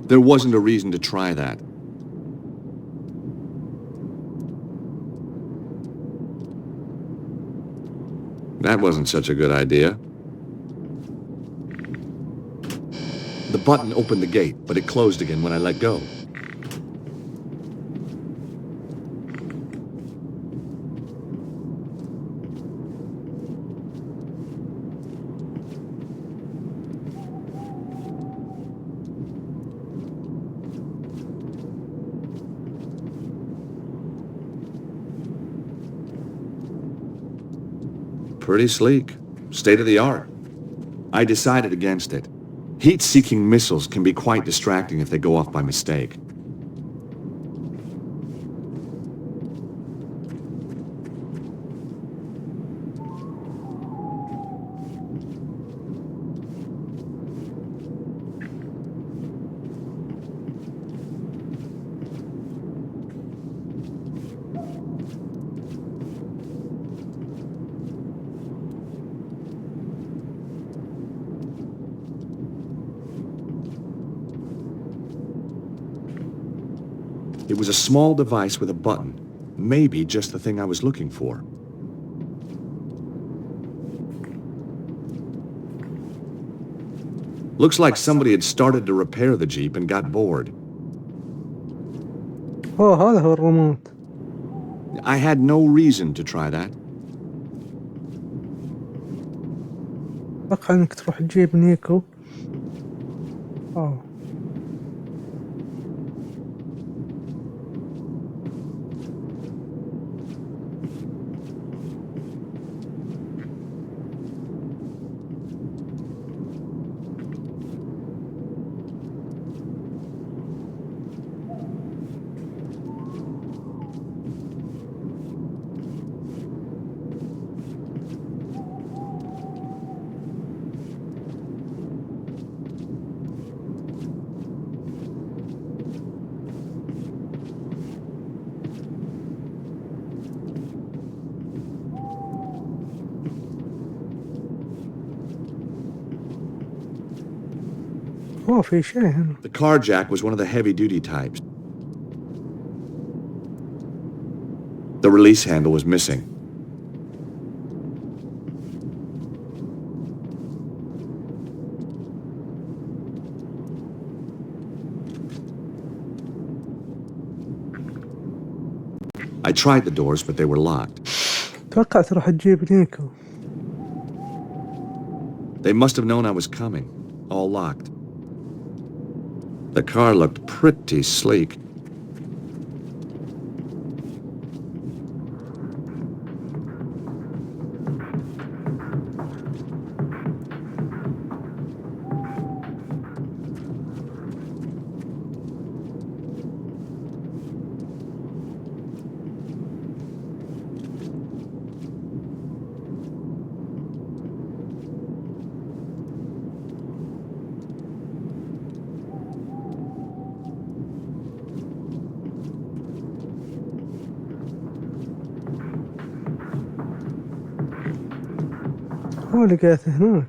There wasn't a reason to try that. That wasn't such a good idea. The button opened the gate, but it closed again when I let go. Pretty sleek. State of the art. I decided against it. Heat-seeking missiles can be quite distracting if they go off by mistake. It was a small device with a button. Maybe just the thing I was looking for. Looks like somebody had started to repair the Jeep and got bored. هذا هو الريموت. I had no reason to try that. أتوقع إنك تروح تجيب نيكو. في شيء هنا. The car jack was one of the heavy-duty types. The release handle was missing. I tried the doors, but they were locked. أتوقع تروح تجيب نيكو. They must have known I was coming. All locked. The car looked pretty sleek. لقيته هناك.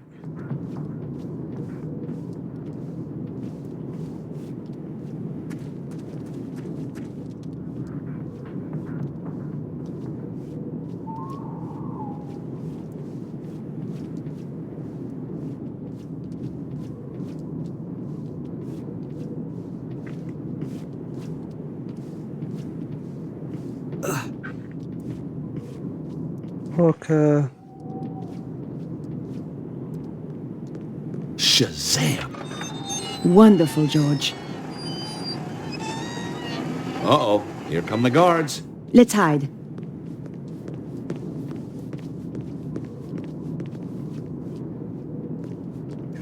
اوكي. Shazam! Wonderful, George. Uh-oh, here come the guards. Let's hide.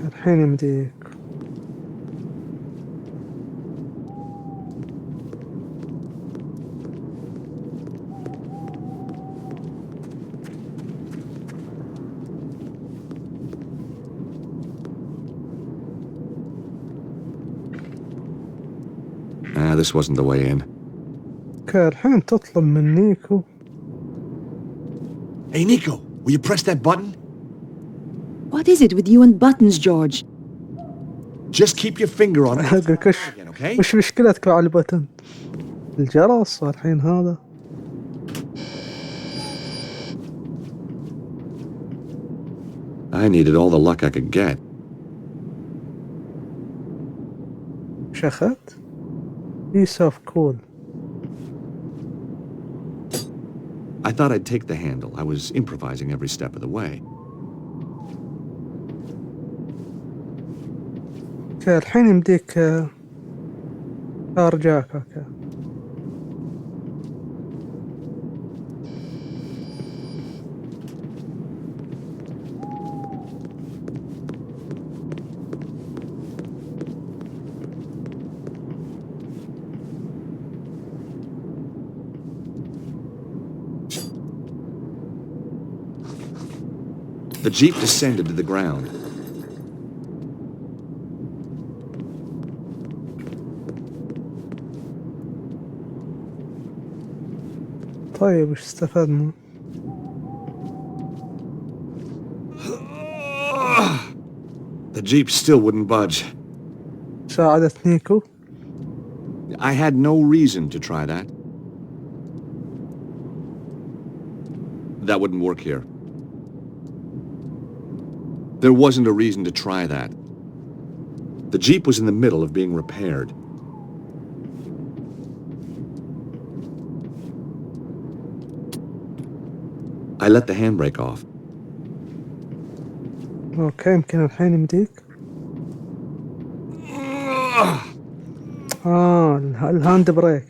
الحين يمديك. This wasn't the way in. اوكي الحين تطلب من نيكو. Hey, Nico, will you press that button? What is it with you and buttons, George? Just keep your finger on it. أقولك Okay? وش مشكلتك مع البتن؟ الجرس الحين هذا. I needed all the luck I could get. وش أخذت؟ piece of cool. I thought I'd take the handle. I was improvising every step of the way. اوكي الحين يمديك ارجعك. اوكي The Jeep descended to the ground. طيب وش استفدنا؟ The Jeep still wouldn't budge. ساعدت نيكو. I had no reason to try that. That wouldn't work here. There wasn't a reason to try that. The Jeep was in the middle of being repaired. I let the handbrake off. اوكي يمكن الحين يمديك. الهاند بريك.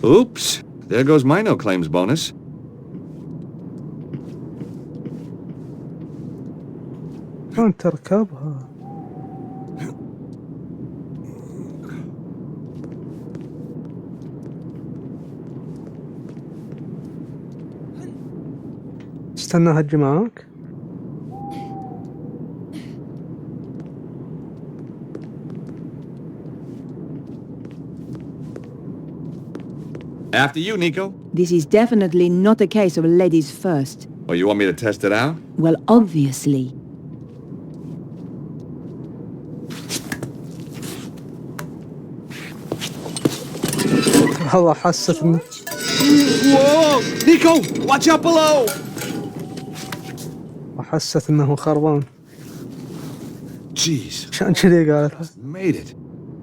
Oops, there goes my no claims bonus. شلون تركبها؟ استنى هجي معاك. After you, Nico. This is definitely not a case of ladies first. Oh, you want me to test it out? Well, obviously. والله حست انه Whoa! Nico! Watch out below! حست انه خربان. Jeez. عشان كذي قالتها. Made it.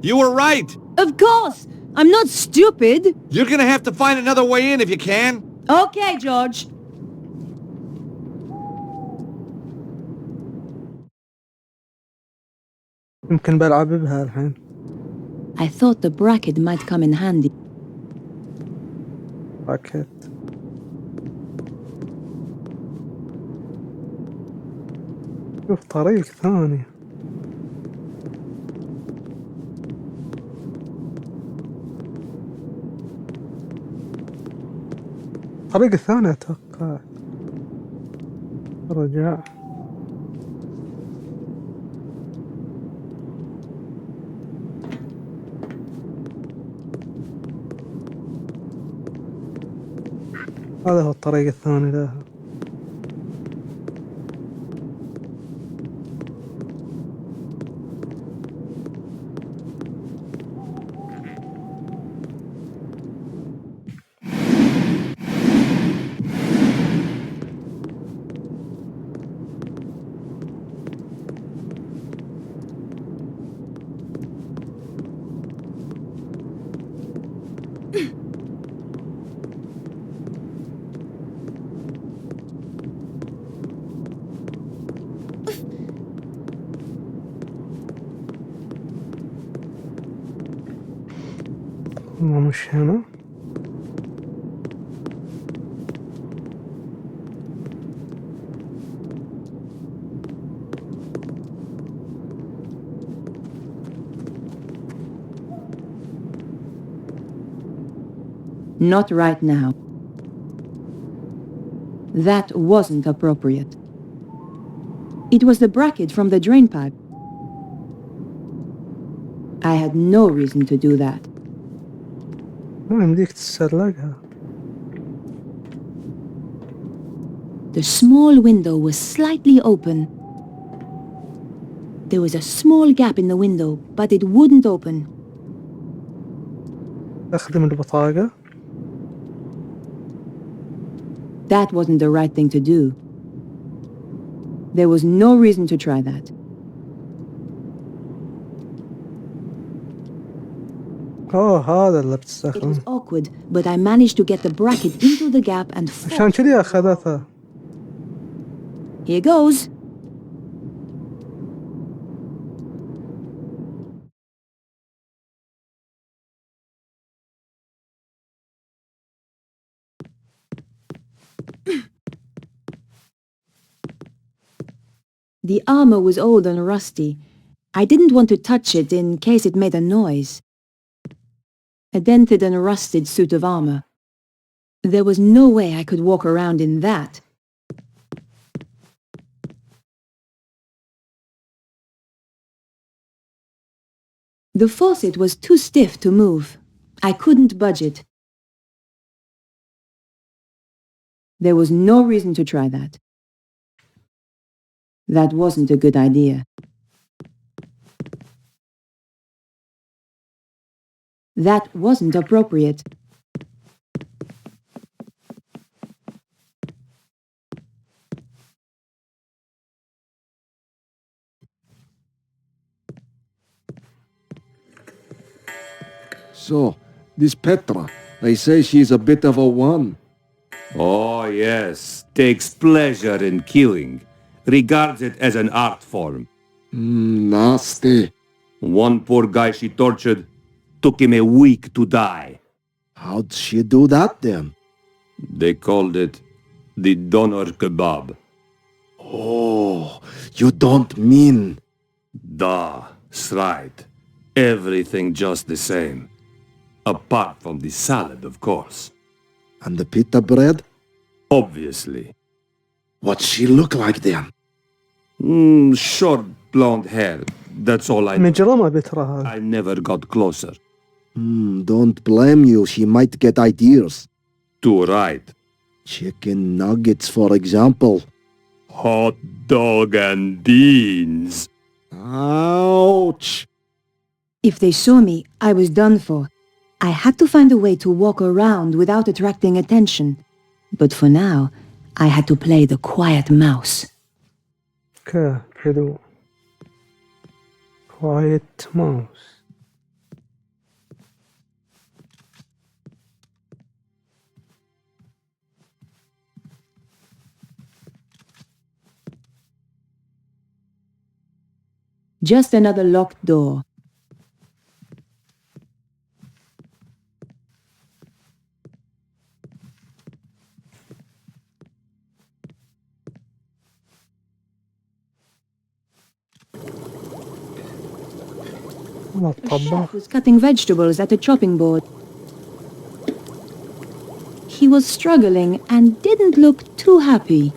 You were right! Of course! I'm not stupid! You're gonna have to find another way in if you can. Okay, George. يمكن بلعب بها الحين. I thought the bracket might come in handy. باكيت. شوف طريق ثاني. الطريق الثاني اتوقع. رجع. هذا هو الطريق الثاني لها. مش هنا. Not right now. That wasn't appropriate. It was the bracket from the drain pipe. I had no reason to do that. ما يمديك تسرقها. The small window was slightly open. There was a small gap in the window, but it wouldn't open. أخدم البطاقة. That wasn't the right thing to do. There was no reason to try that. هذا اللي It بتستخدم. was awkward, but I managed to get the bracket into the gap and عشان كذي أخذتها. Here goes. The armor was old and rusty. I didn't want to touch it in case it made a noise. A dented and rusted suit of armor. There was no way I could walk around in that. The faucet was too stiff to move. I couldn't budge it. There was no reason to try that. That wasn't a good idea. That wasn't appropriate. So, this Petra, they say she's a bit of a one. Oh, yes. Takes pleasure in killing. Regards it as an art form. Nasty. One poor guy she tortured took him a week to die. How'd she do that then? They called it the doner kebab. Oh, you don't mean... That's right. Everything just the same. Apart from the salad, of course. And the pita bread? Obviously. What'd she look like then? Short blonde hair. That's all I know. مجرمة بترى هذا. I never got closer. Don't blame you. She might get ideas. Too right. Chicken nuggets, for example. Hot dog and beans. Ouch! If they saw me, I was done for. I had to find a way to walk around without attracting attention. But for now, I had to play the quiet mouse. Okay, حلو. Quiet mouse. Just another locked door. والله A الطباخ. chef was cutting vegetables at a chopping board. He was struggling and didn't look too happy.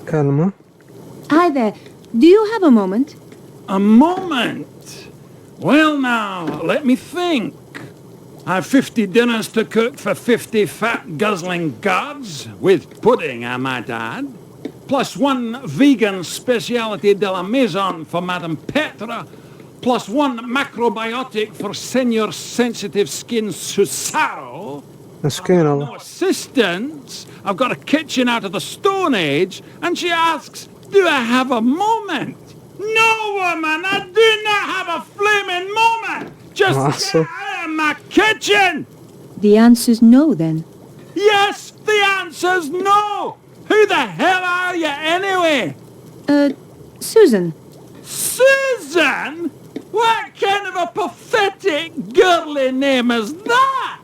كلمة. Hi there. Do you have a moment? A moment. Well now, let me think. I've 50 dinners to cook for 50 fat guzzling gods, with pudding, I might add. Plus one vegan speciality de la maison for Madame Petra. Plus one macrobiotic for Senor Sensitive Skin Susaro. مسكين No الله. assistants. I've got a kitchen out of the Stone Age, and she asks, do I have a moment? No, woman, I do not have a flaming moment. Just Awesome. get out of my kitchen. The answer's no then. Yes, the answer's no. Who the hell are you anyway? Susan. Susan? What kind of a pathetic girly name is that?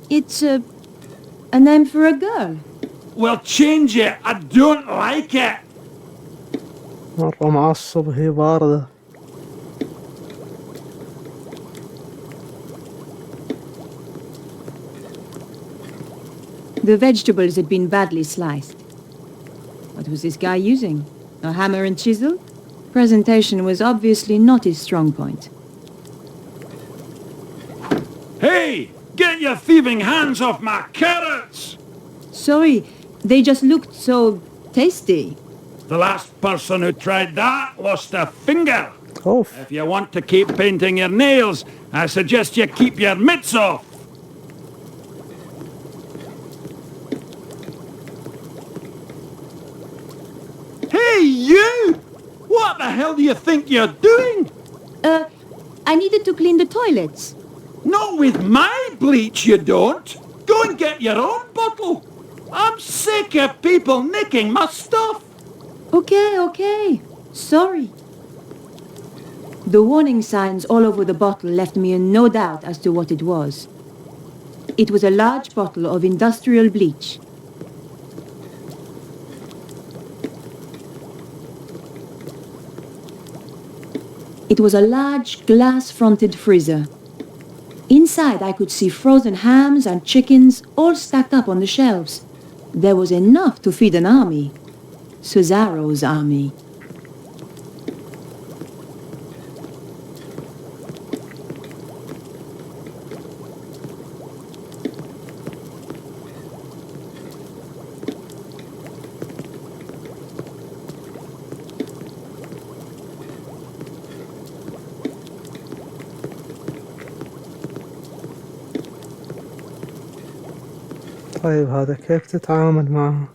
It's a name for a girl. Well, change it. I don't like it. مرة معصب هي باردة. The vegetables had been badly sliced. What was this guy using? A hammer and chisel? Presentation was obviously not his strong point. Hey, get your thieving hands off my carrots! Sorry, they just looked so tasty. The last person who tried that lost a finger. أوف. If you want to keep painting your nails, I suggest you keep your mitts off. Hey, you! What the hell do you think you're doing? I needed to clean the toilets. Not with my bleach, you don't. Go and get your own bottle. I'm sick of people nicking my stuff. Okay. Sorry. The warning signs all over the bottle left me in no doubt as to what it was. It was a large bottle of industrial bleach. It was a large glass-fronted freezer. Inside I could see frozen hams and chickens all stacked up on the shelves. There was enough to feed an army. Cesaro's army. طيب هذا كيف تتعامل معه؟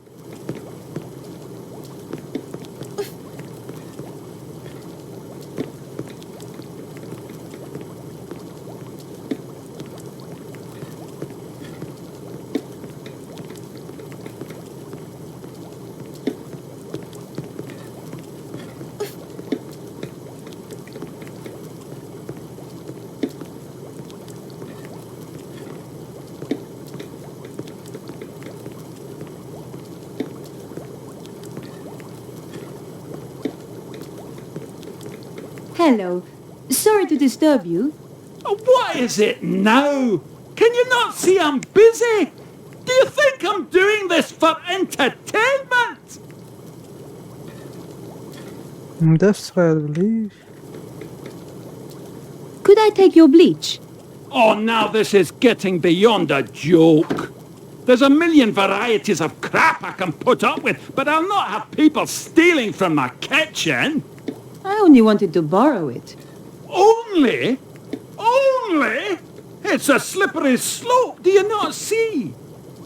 Hello. Sorry to disturb you. What is it now? Can you not see I'm busy? Do you think I'm doing this for entertainment? Industrial bleach. Could I take your bleach? Oh, now this is getting beyond a joke. There's a million varieties of crap I can put up with, but I'll not have people stealing from my kitchen. I only wanted to borrow it. Only? Only? It's a slippery slope, do you not see?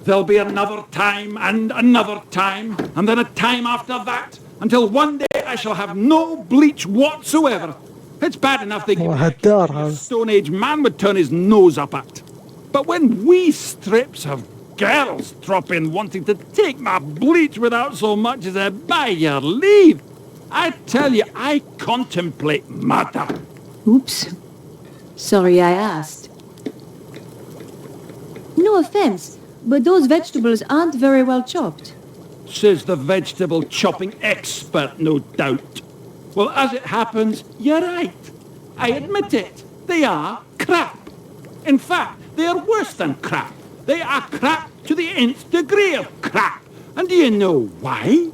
There'll be another time and another time, and then a time after that, until one day I shall have no bleach whatsoever. It's bad enough they give me a هالدار a هذا. Stone Age man would turn his nose up at. But when wee strips of girls drop in wanting to take my bleach without so much as a by your leave, I tell you, I contemplate murder. Oops. Sorry I asked. No offense, but those vegetables aren't very well chopped. Says the vegetable chopping expert, no doubt. Well, as it happens, you're right. I admit it. They are crap. In fact, they are worse than crap. They are crap to the nth degree of crap. And do you know why?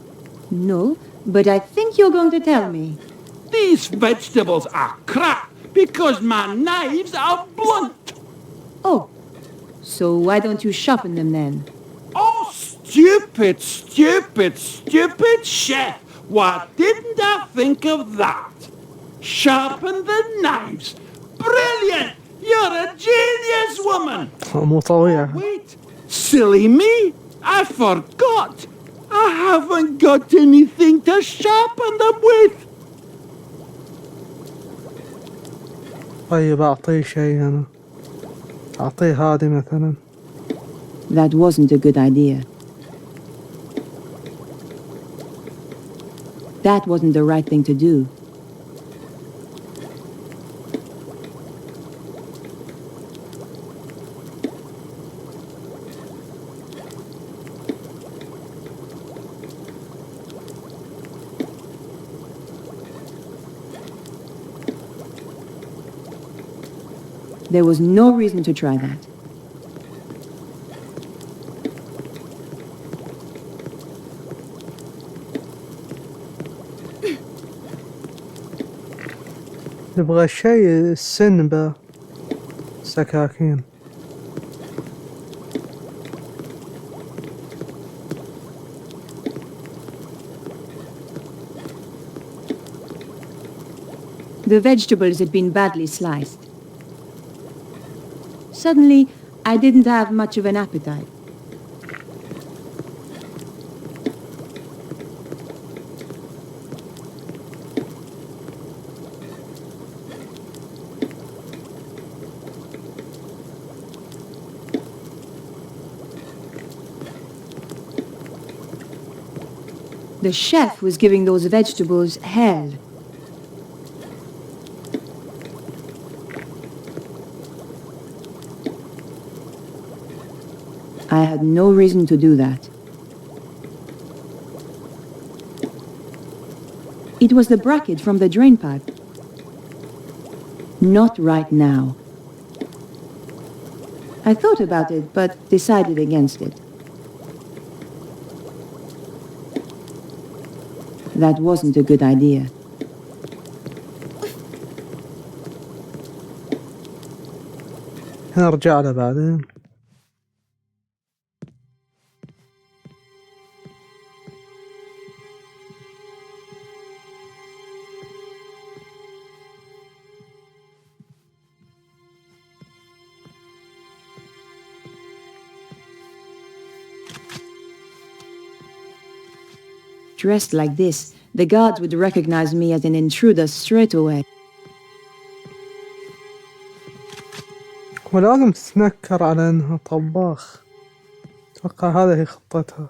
No, but I think you're going to tell me. These vegetables are crap because my knives are blunt. Oh, so why don't you sharpen them then? Oh, stupid, stupid, stupid chef. Why didn't I think of that? Sharpen the knives. Brilliant! You're a genius, woman! مو طبيعي. Wait, silly me! I forgot! I haven't got anything to sharpen them with! طيب أعطيه شيء أنا. أعطيه هذه مثلا. That wasn't a good idea. That wasn't the right thing to do. There was no reason to try that. نبغى شيء السنبة سكاكين. The vegetables had been badly sliced. Suddenly, I didn't have much of an appetite. The chef was giving those vegetables hell. I had no reason to do that. It was the bracket from the drain pipe. Not right now. I thought about it, but decided against it. That wasn't a good idea. نرجع له بعدين. Dressed like this, the guards would recognize me as an intruder straight away. ولازم تتنكر على انها طباخ. اتوقع هذه هي خطتها.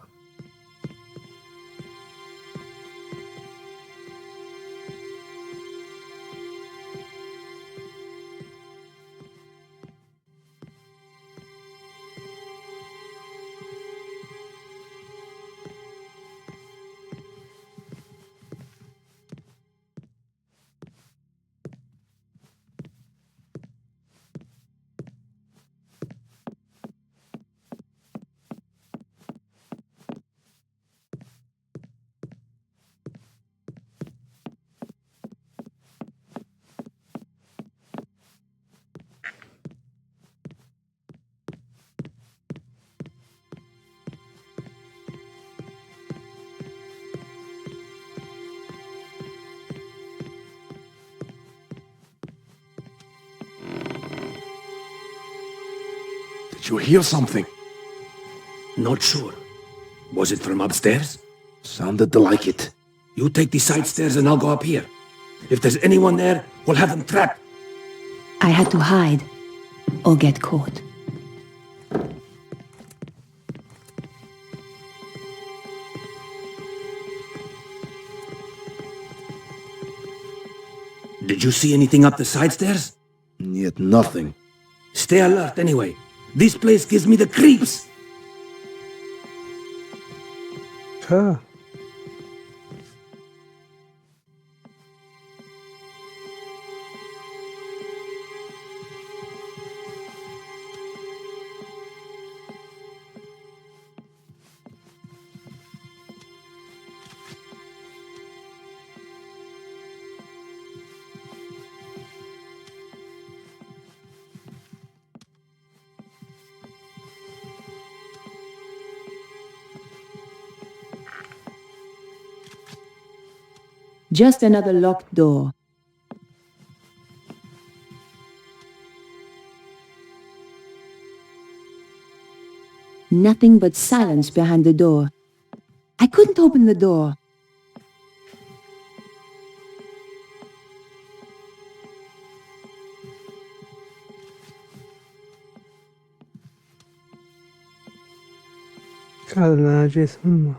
Did you hear something? Not sure. Was it from upstairs? Sounded like it. You take the side stairs and I'll go up here. If there's anyone there, we'll have them trapped. I had to hide or get caught. Did you see anything up the side stairs? Yet nothing. Stay alert anyway. This place gives me the creeps. ها Just another locked door. Nothing but silence behind the door. I couldn't open the door. هذا اللي أنا جيت منه.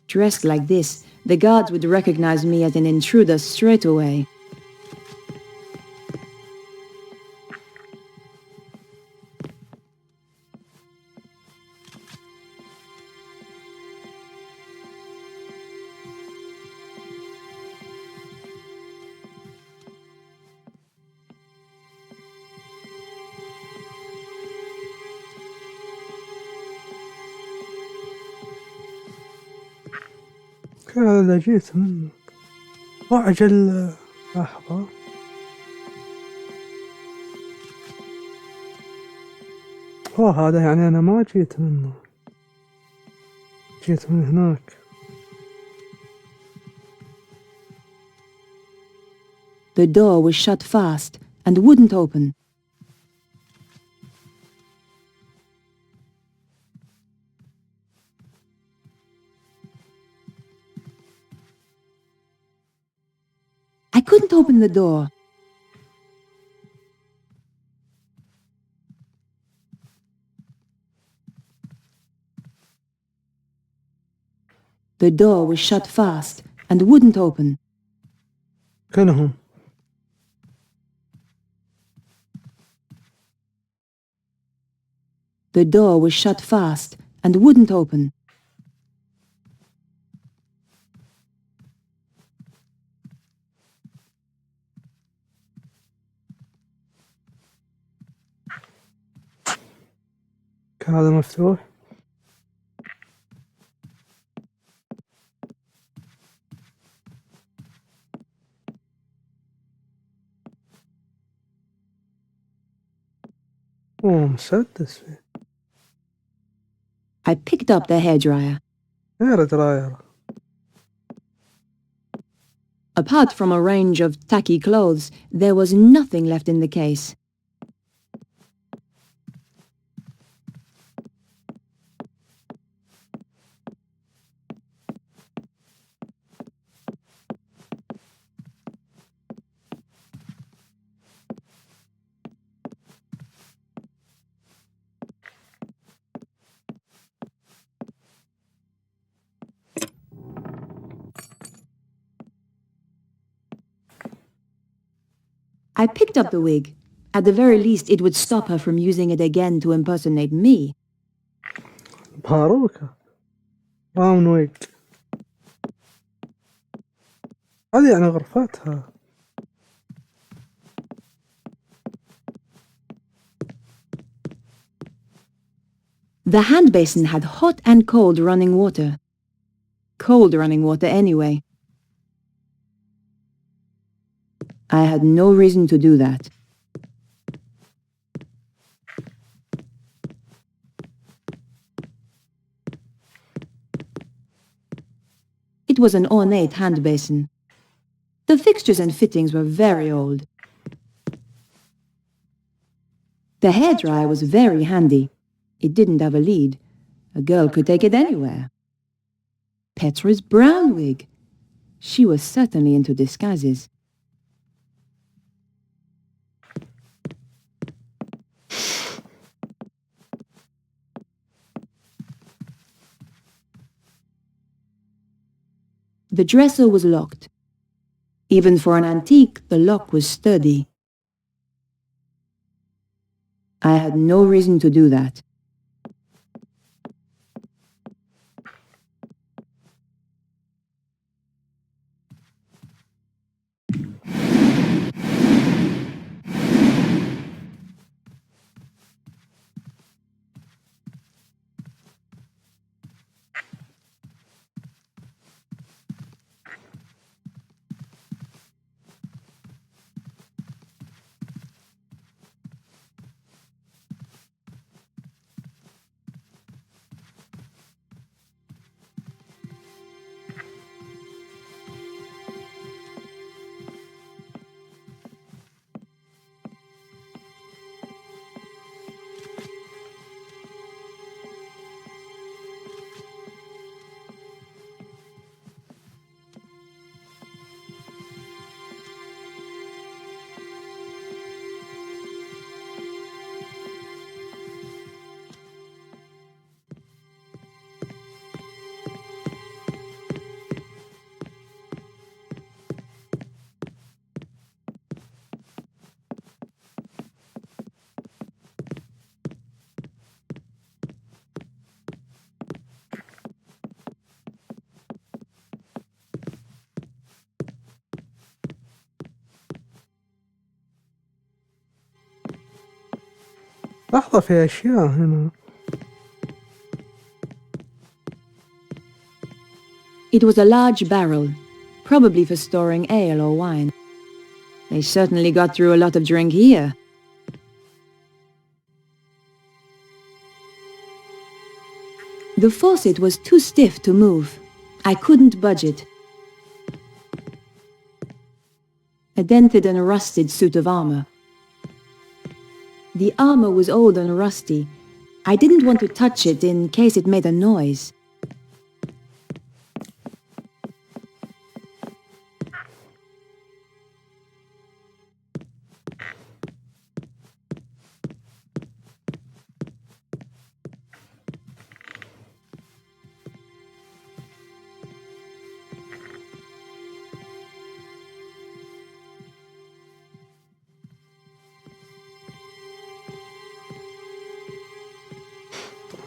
Dressed like this, the guards would recognize me as an intruder straight away. هذا اللي جيت منه. أعجل لحظة. هذا يعني أنا ما جيت منه، جيت من هناك. The door was shut fast and wouldn't open. I couldn't open the door. The door was shut fast and wouldn't open. كلهم. The door was shut fast and wouldn't open. هذا مفتوح. مسدس فيه. I picked up the hairdryer. غير دراير. Apart from a range of tacky clothes, there was nothing left in the case. I picked up the wig. At the very least, it would stop her from using it again to impersonate me. باروكة. براون ويج. هذه يعني غرفتها. The hand basin had hot and cold running water. Cold running water anyway. I had no reason to do that. It was an ornate hand basin. The fixtures and fittings were very old. The hairdryer was very handy. It didn't have a lead. A girl could take it anywhere. Petra's brown wig. She was certainly into disguises. The dresser was locked. Even for an antique, the lock was sturdy. I had no reason to do that. لحظة، في أشياء هنا. It was a large barrel, probably for storing ale or wine. They certainly got through a lot of drink here. The faucet was too stiff to move. I couldn't budge it. A dented and rusted suit of armor. The armor was old and rusty. I didn't want to touch it in case it made a noise.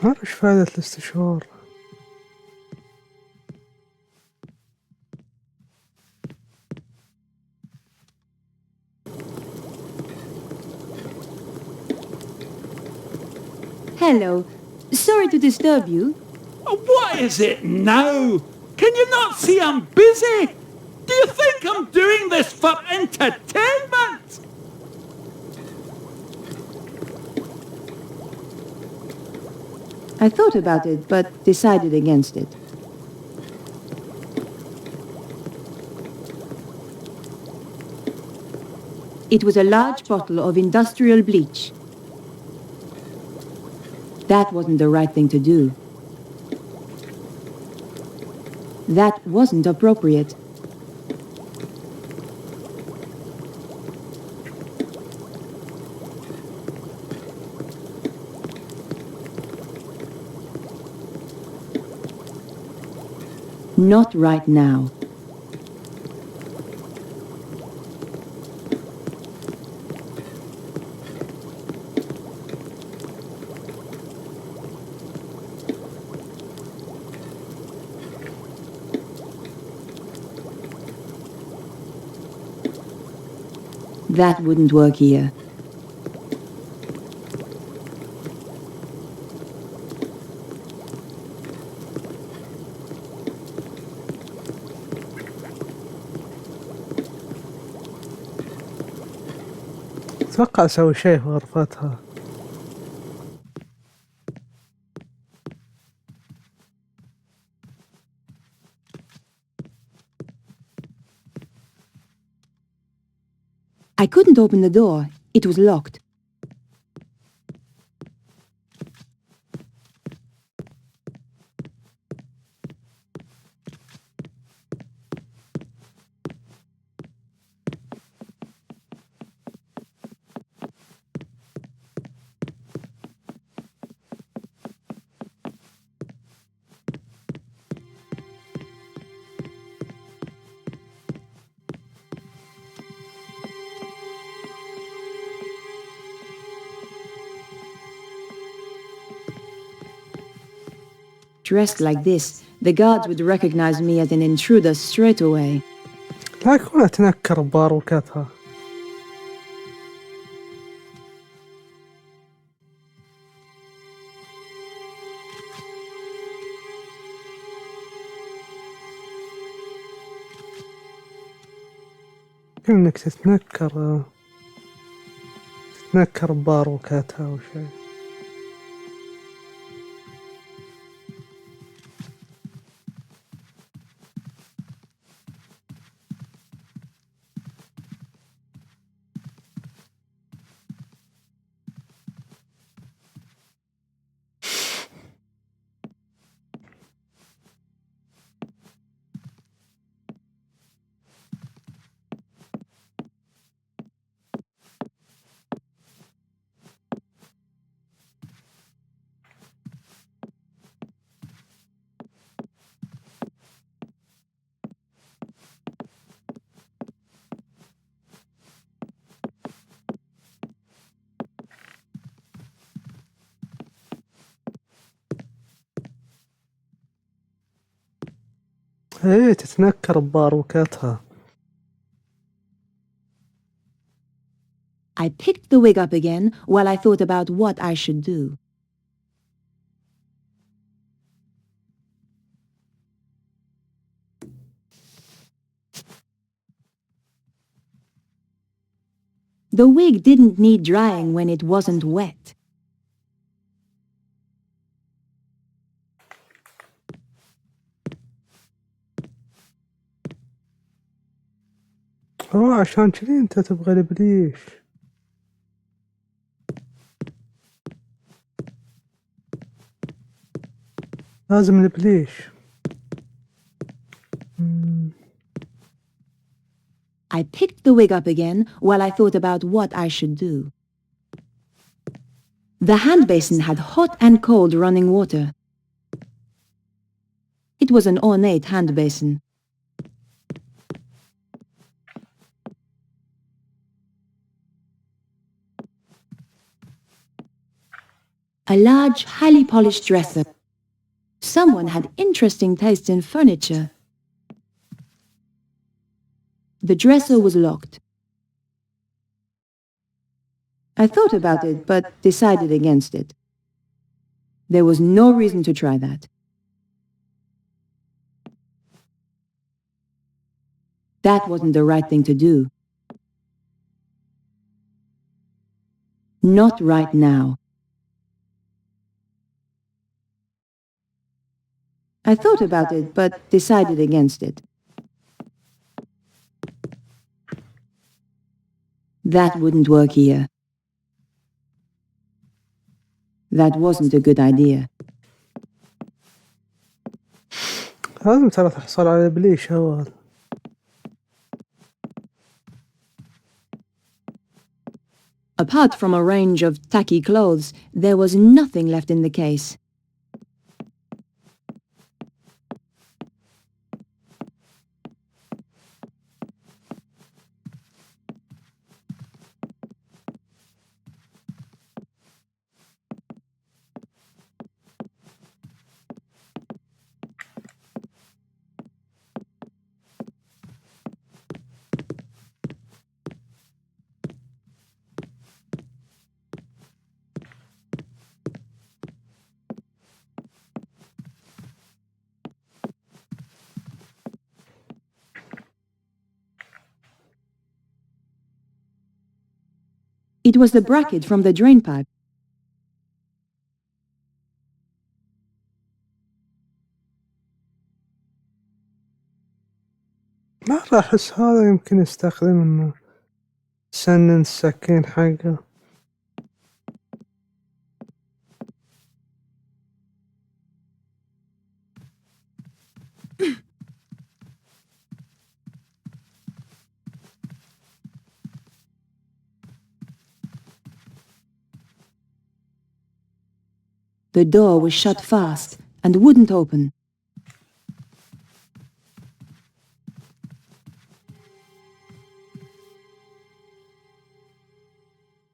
ما ايش فائدة الاستشوار؟ Hello. Sorry to disturb you. What is it now? Can you not see I'm busy? Do you think I'm doing this for entertainment? I thought about it, but decided against it. It was a large bottle of industrial bleach. That wasn't the right thing to do. That wasn't appropriate. Not right now. That wouldn't work here. أتوقع أسوي شيء في غرفتها. I couldn't open the door. It was locked. Dressed like this, the guards would recognize me as an intruder straight away. لا يكون أتنكر بباروكتها. إنك تتنكر بباروكتها أو شيء. إيه تتنكر بباروكتها. I picked the wig up again while I thought about what I should do. The wig didn't need drying when it wasn't wet. عشان كذي أنت تبغى البليش. لازم البليش. I picked the wig up again while I thought about what I should do. The hand basin had hot and cold running water. It was an ornate hand basin. A large, highly polished dresser. Someone had interesting taste in furniture. The dresser was locked. I thought about it, but decided against it. There was no reason to try that. That wasn't the right thing to do. Not right now. I thought about it, but decided against it. That wouldn't work here. That wasn't a good idea. لازم ترى تحصل على البليش هو. Apart from a range of tacky clothes, there was nothing left in the case. It was the bracket from the drain pipe. ما راح أحس هذا يمكن يستخدم إنه سنن السكين حقه. The door was shut fast and wouldn't open.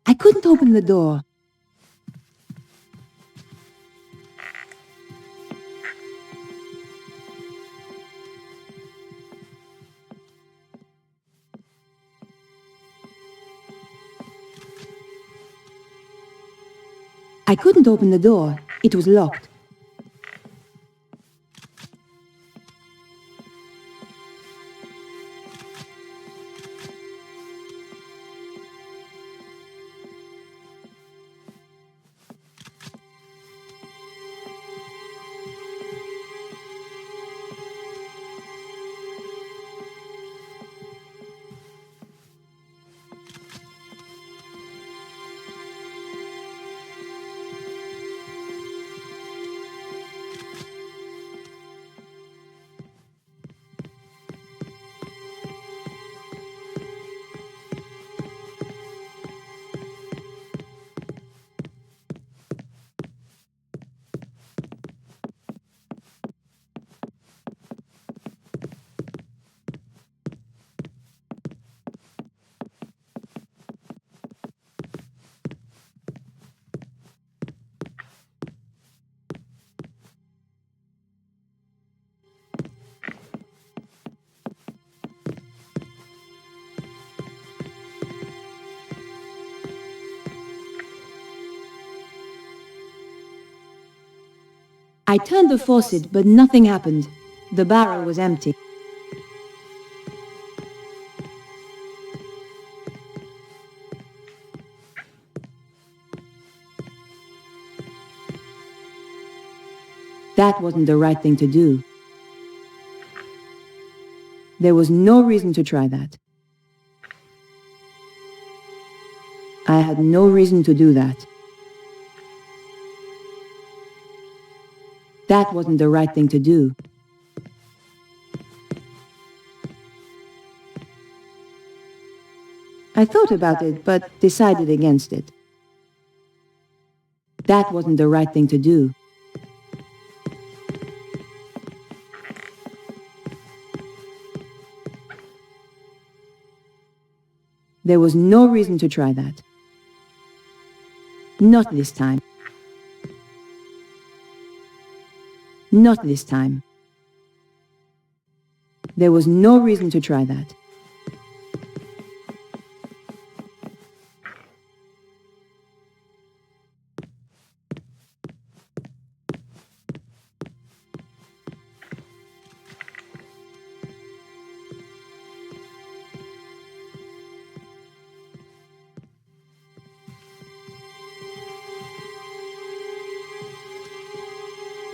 I couldn't open the door. I couldn't open the door. It was locked. I turned the faucet, but nothing happened. The barrel was empty. That wasn't the right thing to do. There was no reason to try that. I had no reason to do that. That wasn't the right thing to do. I thought about it, but decided against it. That wasn't the right thing to do. There was no reason to try that. Not this time. Not this time. There was no reason to try that.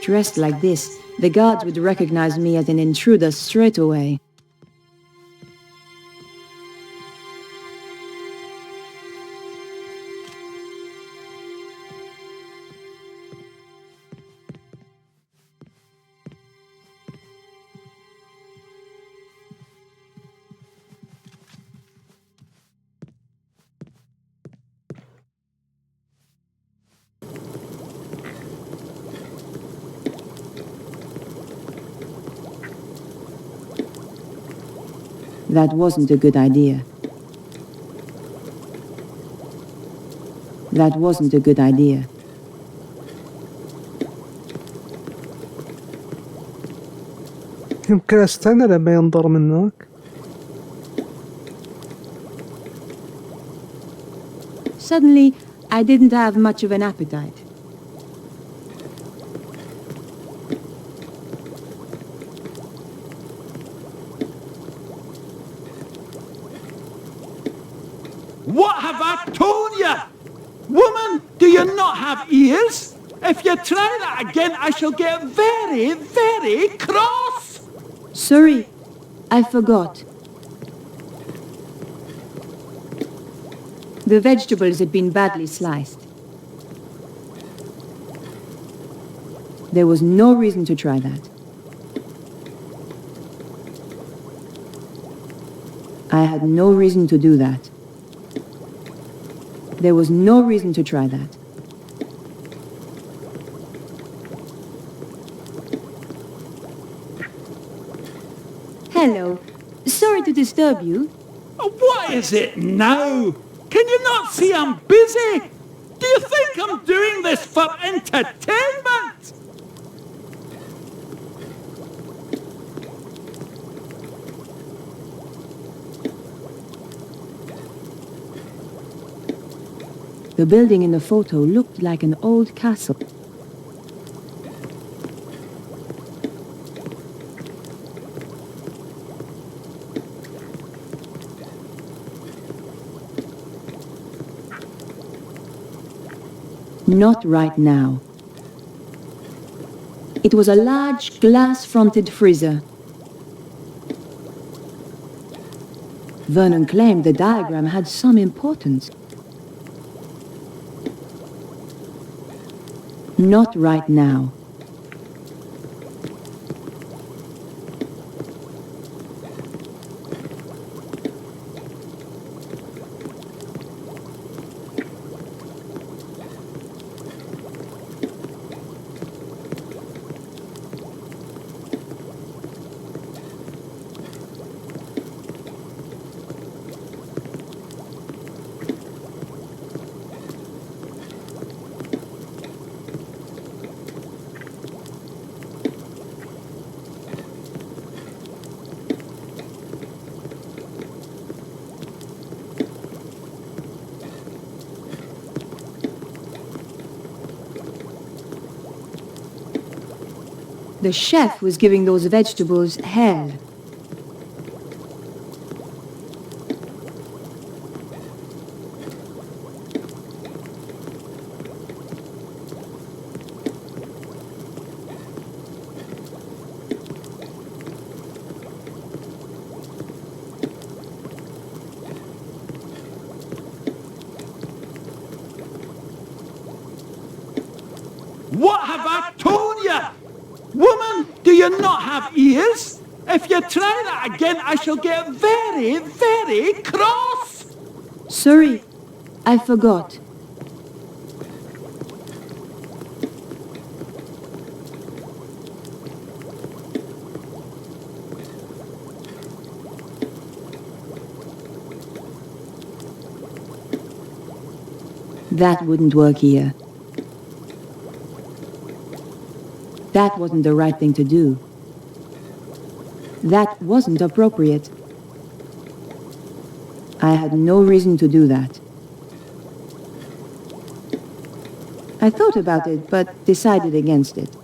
Dressed like this, the guards would recognize me as an intruder straight away. That wasn't a good idea. That wasn't a good idea. يمكن استنى لما ينظر منك. Suddenly, I didn't have much of an appetite. What have I told you? Woman, do you not have ears? If you try that again, I shall get very, very cross. Sorry, I forgot. The vegetables had been badly sliced. There was no reason to try that. I had no reason to do that. There was no reason to try that. Hello. Sorry to disturb you. What is it now? Can you not see I'm busy? Do you think I'm doing this for entertainment? The building in the photo looked like an old castle. Not right now. It was a large glass-fronted freezer. Vernon claimed the diagram had some importance. Not right now. The chef was giving those vegetables hell. What have I told you? Woman, do you not have ears? If you try that again, I shall get very, very cross. Sorry, I forgot. That wouldn't work here. That wasn't the right thing to do. That wasn't appropriate. I had no reason to do that. I thought about it, but decided against it.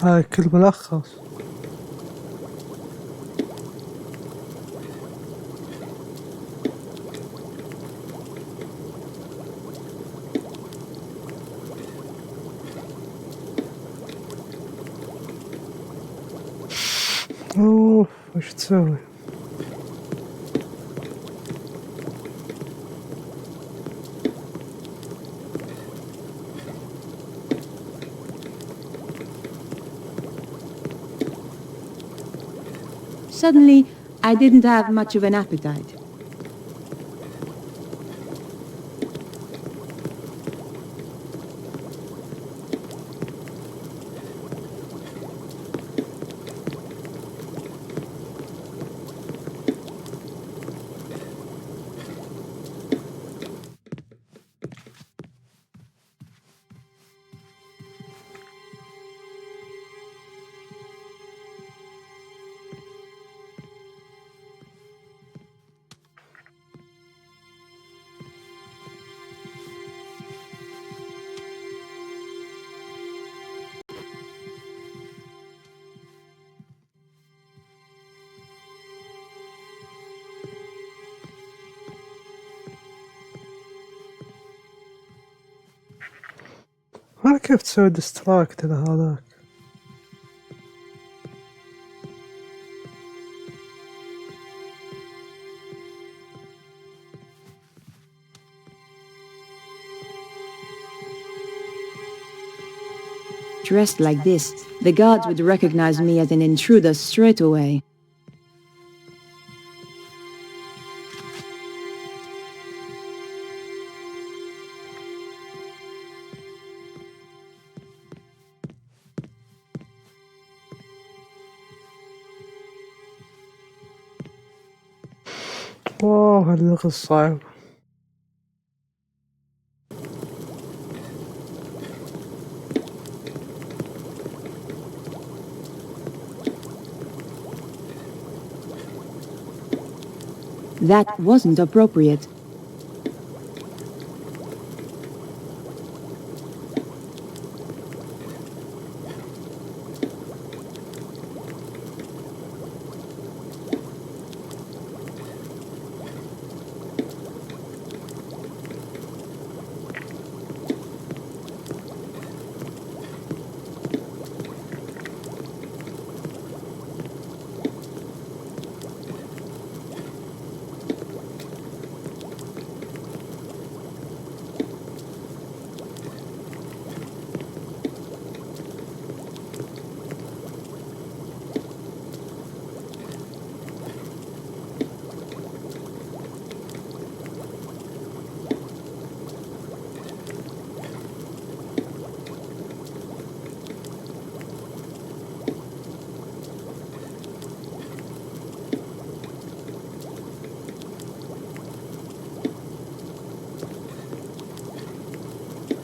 هاي كل ملخص. اوف وش تسوي؟ Suddenly, I didn't have much of an appetite. ما كيف تسوي ديستراكت إلى هذاك؟ Dressed like this, the guards would recognize me as an intruder straight away. واو هاللغز صعب. That wasn't appropriate.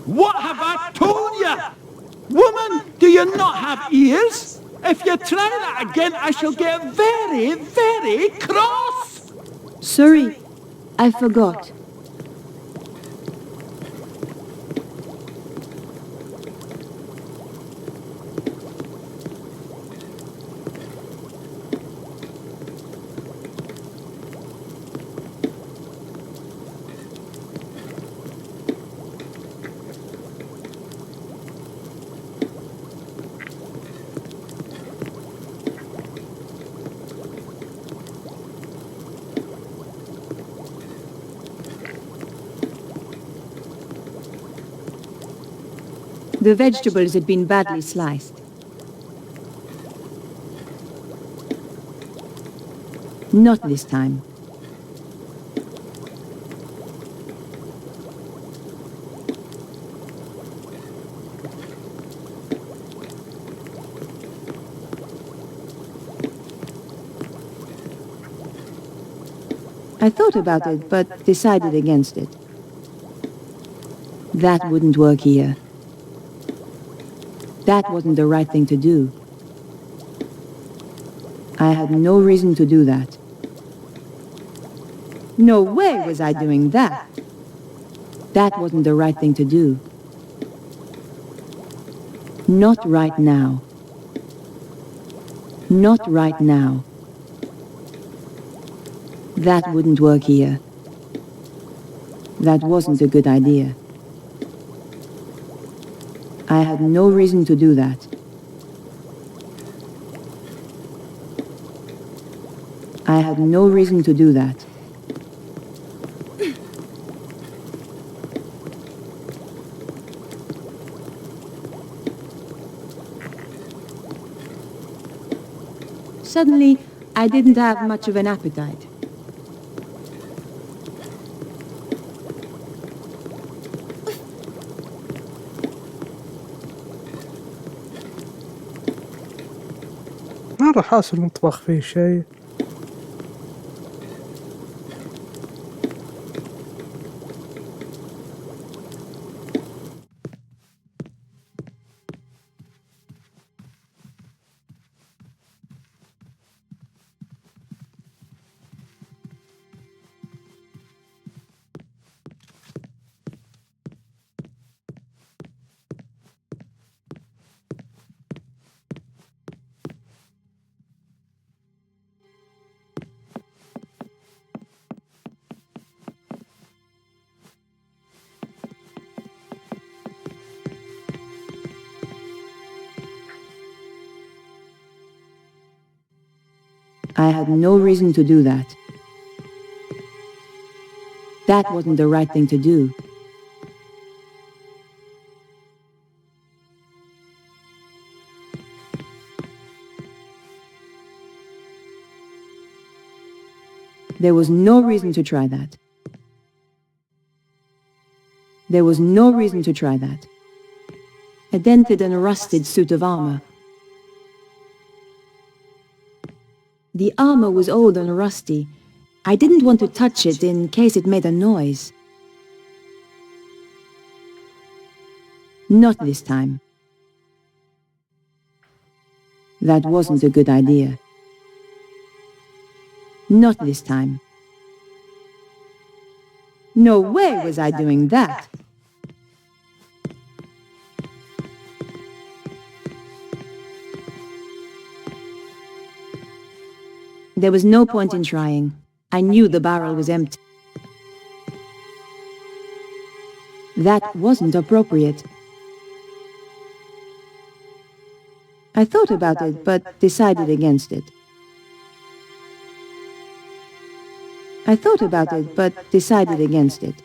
What have I told you? Woman, do you not have ears? If you try that again, I shall get very, very cross. Sorry, I forgot. The vegetables had been badly sliced. Not this time. I thought about it, but decided against it. That wouldn't work here. That wasn't the right thing to do. I had no reason to do that. No way was I doing that. That wasn't the right thing to do. Not right now. Not right now. That wouldn't work here. That wasn't a good idea. I had no reason to do that. I had no reason to do that. Suddenly, I didn't have much of an appetite. ما راح حاسس المطبخ فيه شيء. I had no reason to do that. That wasn't the right thing to do. There was no reason to try that. There was no reason to try that. A dented and rusted suit of armor. The armor was old and rusty, I didn't want to touch it in case it made a noise. Not this time. That wasn't a good idea. Not this time. No way was I doing that. There was no point in trying. I knew the barrel was empty. That wasn't appropriate. I thought about it, but decided against it. I thought about it, but decided against it.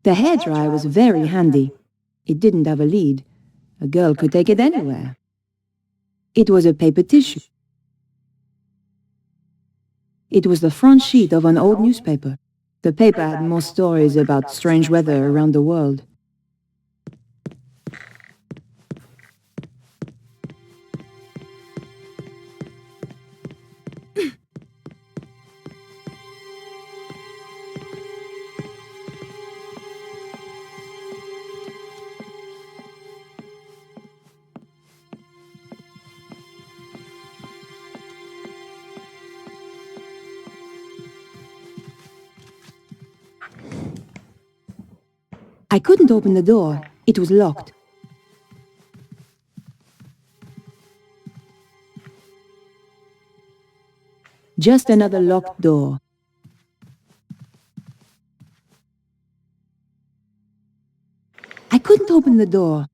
The hairdryer was very handy. It didn't have a lead. A girl could take it anywhere. It was a paper tissue. It was the front sheet of an old newspaper. The paper had more stories about strange weather around the world. I couldn't open the door. It was locked. Just another locked door. I couldn't open the door.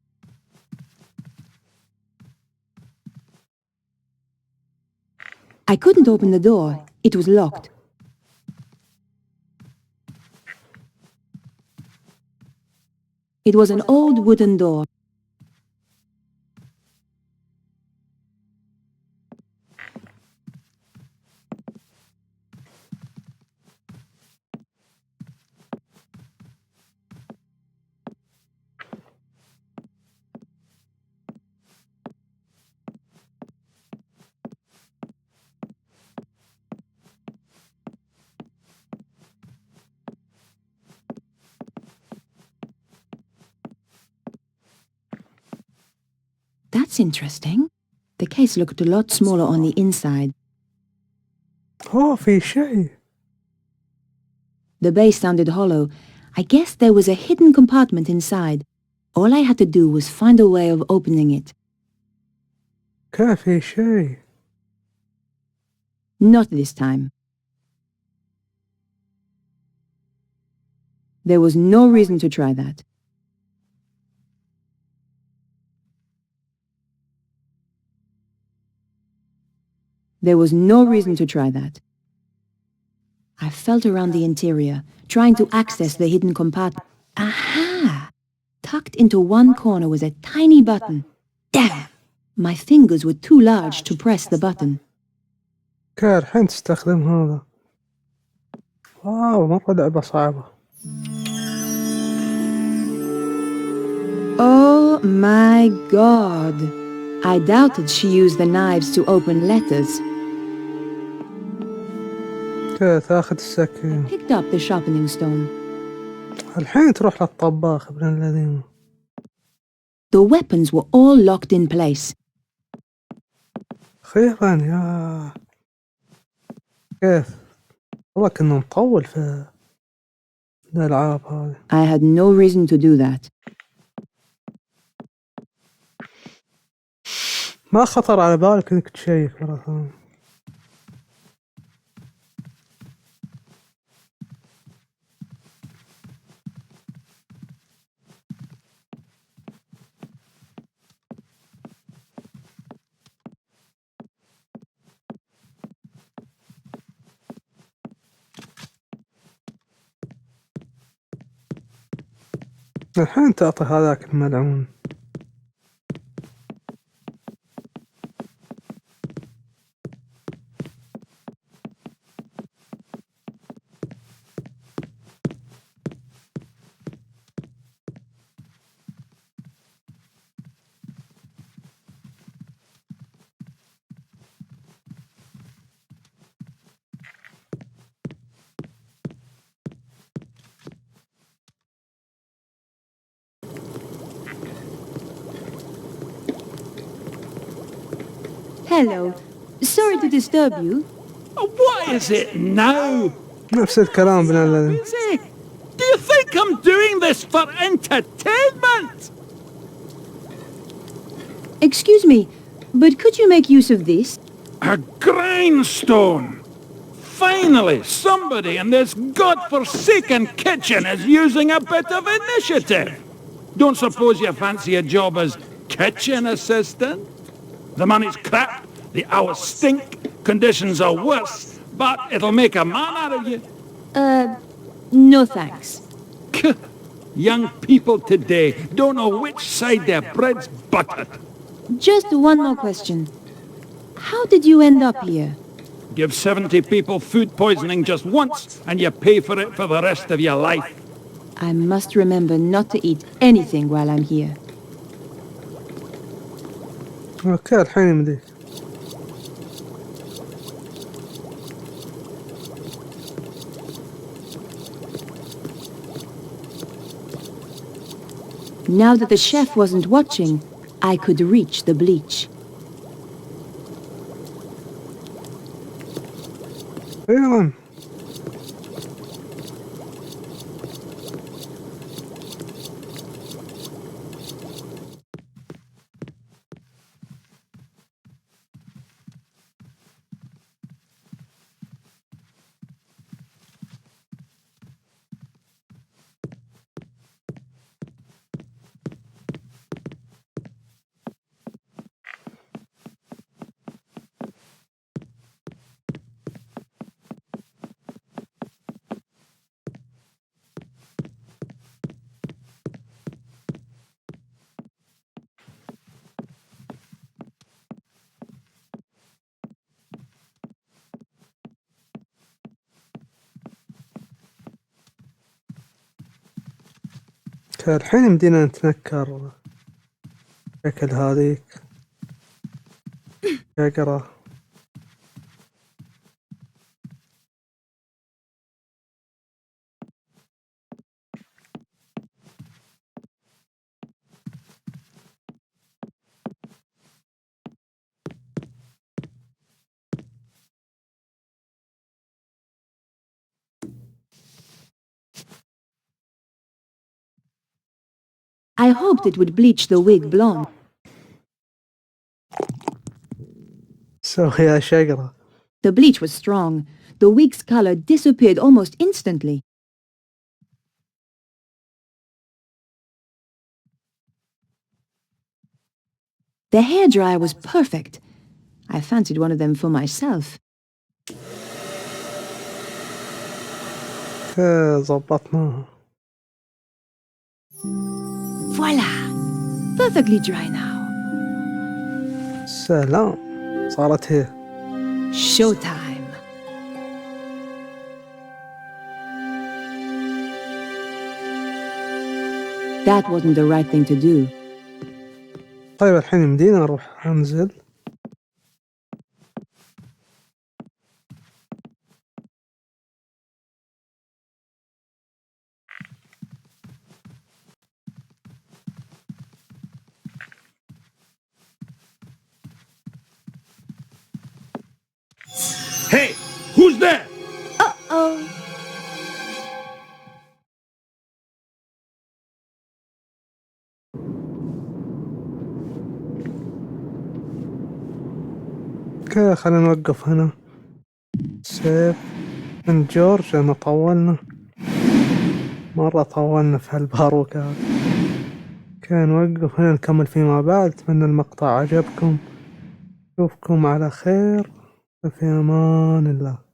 I couldn't open the door. It was locked. It was an old wooden door. That's interesting. The case looked a lot smaller on the inside. في شيء. The base sounded hollow. I guess there was a hidden compartment inside. All I had to do was find a way of opening it. في شيء. Not this time. There was no reason to try that. There was no reason to try that. I felt around the interior, trying to access the hidden compartment. Aha! Tucked into one corner was a tiny button. Damn! My fingers were too large to press the button. الحين تستخدم هذا. واو مرة لعبة صعبة. Oh my god! I doubted she used the knives to open letters. تاخذ السكين. Picked up the sharpening stone. الحين تروح للطباخ ابن الذين. The weapons were all locked in place. أخيرا يا كيف والله كنا نطول في الألعاب هذه. I had no reason to do that. ما خطر على بالك انك تشيك مرة ثانية. الحين تعطي هذاك الملعون. Hello. Sorry to disturb you. What is it now? نفس الكلام بين الذين. Busy? Do you think I'm doing this for entertainment? Excuse me, but could you make use of this? A grindstone! Finally, somebody in this godforsaken kitchen is using a bit of initiative. Don't suppose you fancy a job as kitchen assistant? The money's crap, the hours stink, conditions are worse, but it'll make a man out of you. No thanks. Young people today don't know which side their bread's buttered. Just one more question. How did you end up here? Give 70 people food poisoning just once, and you pay for it for the rest of your life. I must remember not to eat anything while I'm here. اوكي الحين يمديك. Now that the chef wasn't watching, I could reach the bleach. أخيراً. الحين يمدينا نتنكر شكل هذيك شجرة. I hoped it would bleach the wig blonde. سويها شجرة. The bleach was strong. The wig's color disappeared almost instantly. The hairdryer was perfect. I fancied one of them for myself. ضبطناها. Voila! Perfectly dry now. سلام صارت هي. Showtime. That wasn't the right thing to do. طيب الحين يمدينا نروح انزل. Hey, who's there? Uh-oh. اوكي خلينا نوقف هنا. سيف من جورج لأنه طولنا مرة طولنا في هالباروكة هذه. اوكي نوقف هنا نكمل فيما بعد. أتمنى المقطع عجبكم. أشوفكم على خير. في أمان الله.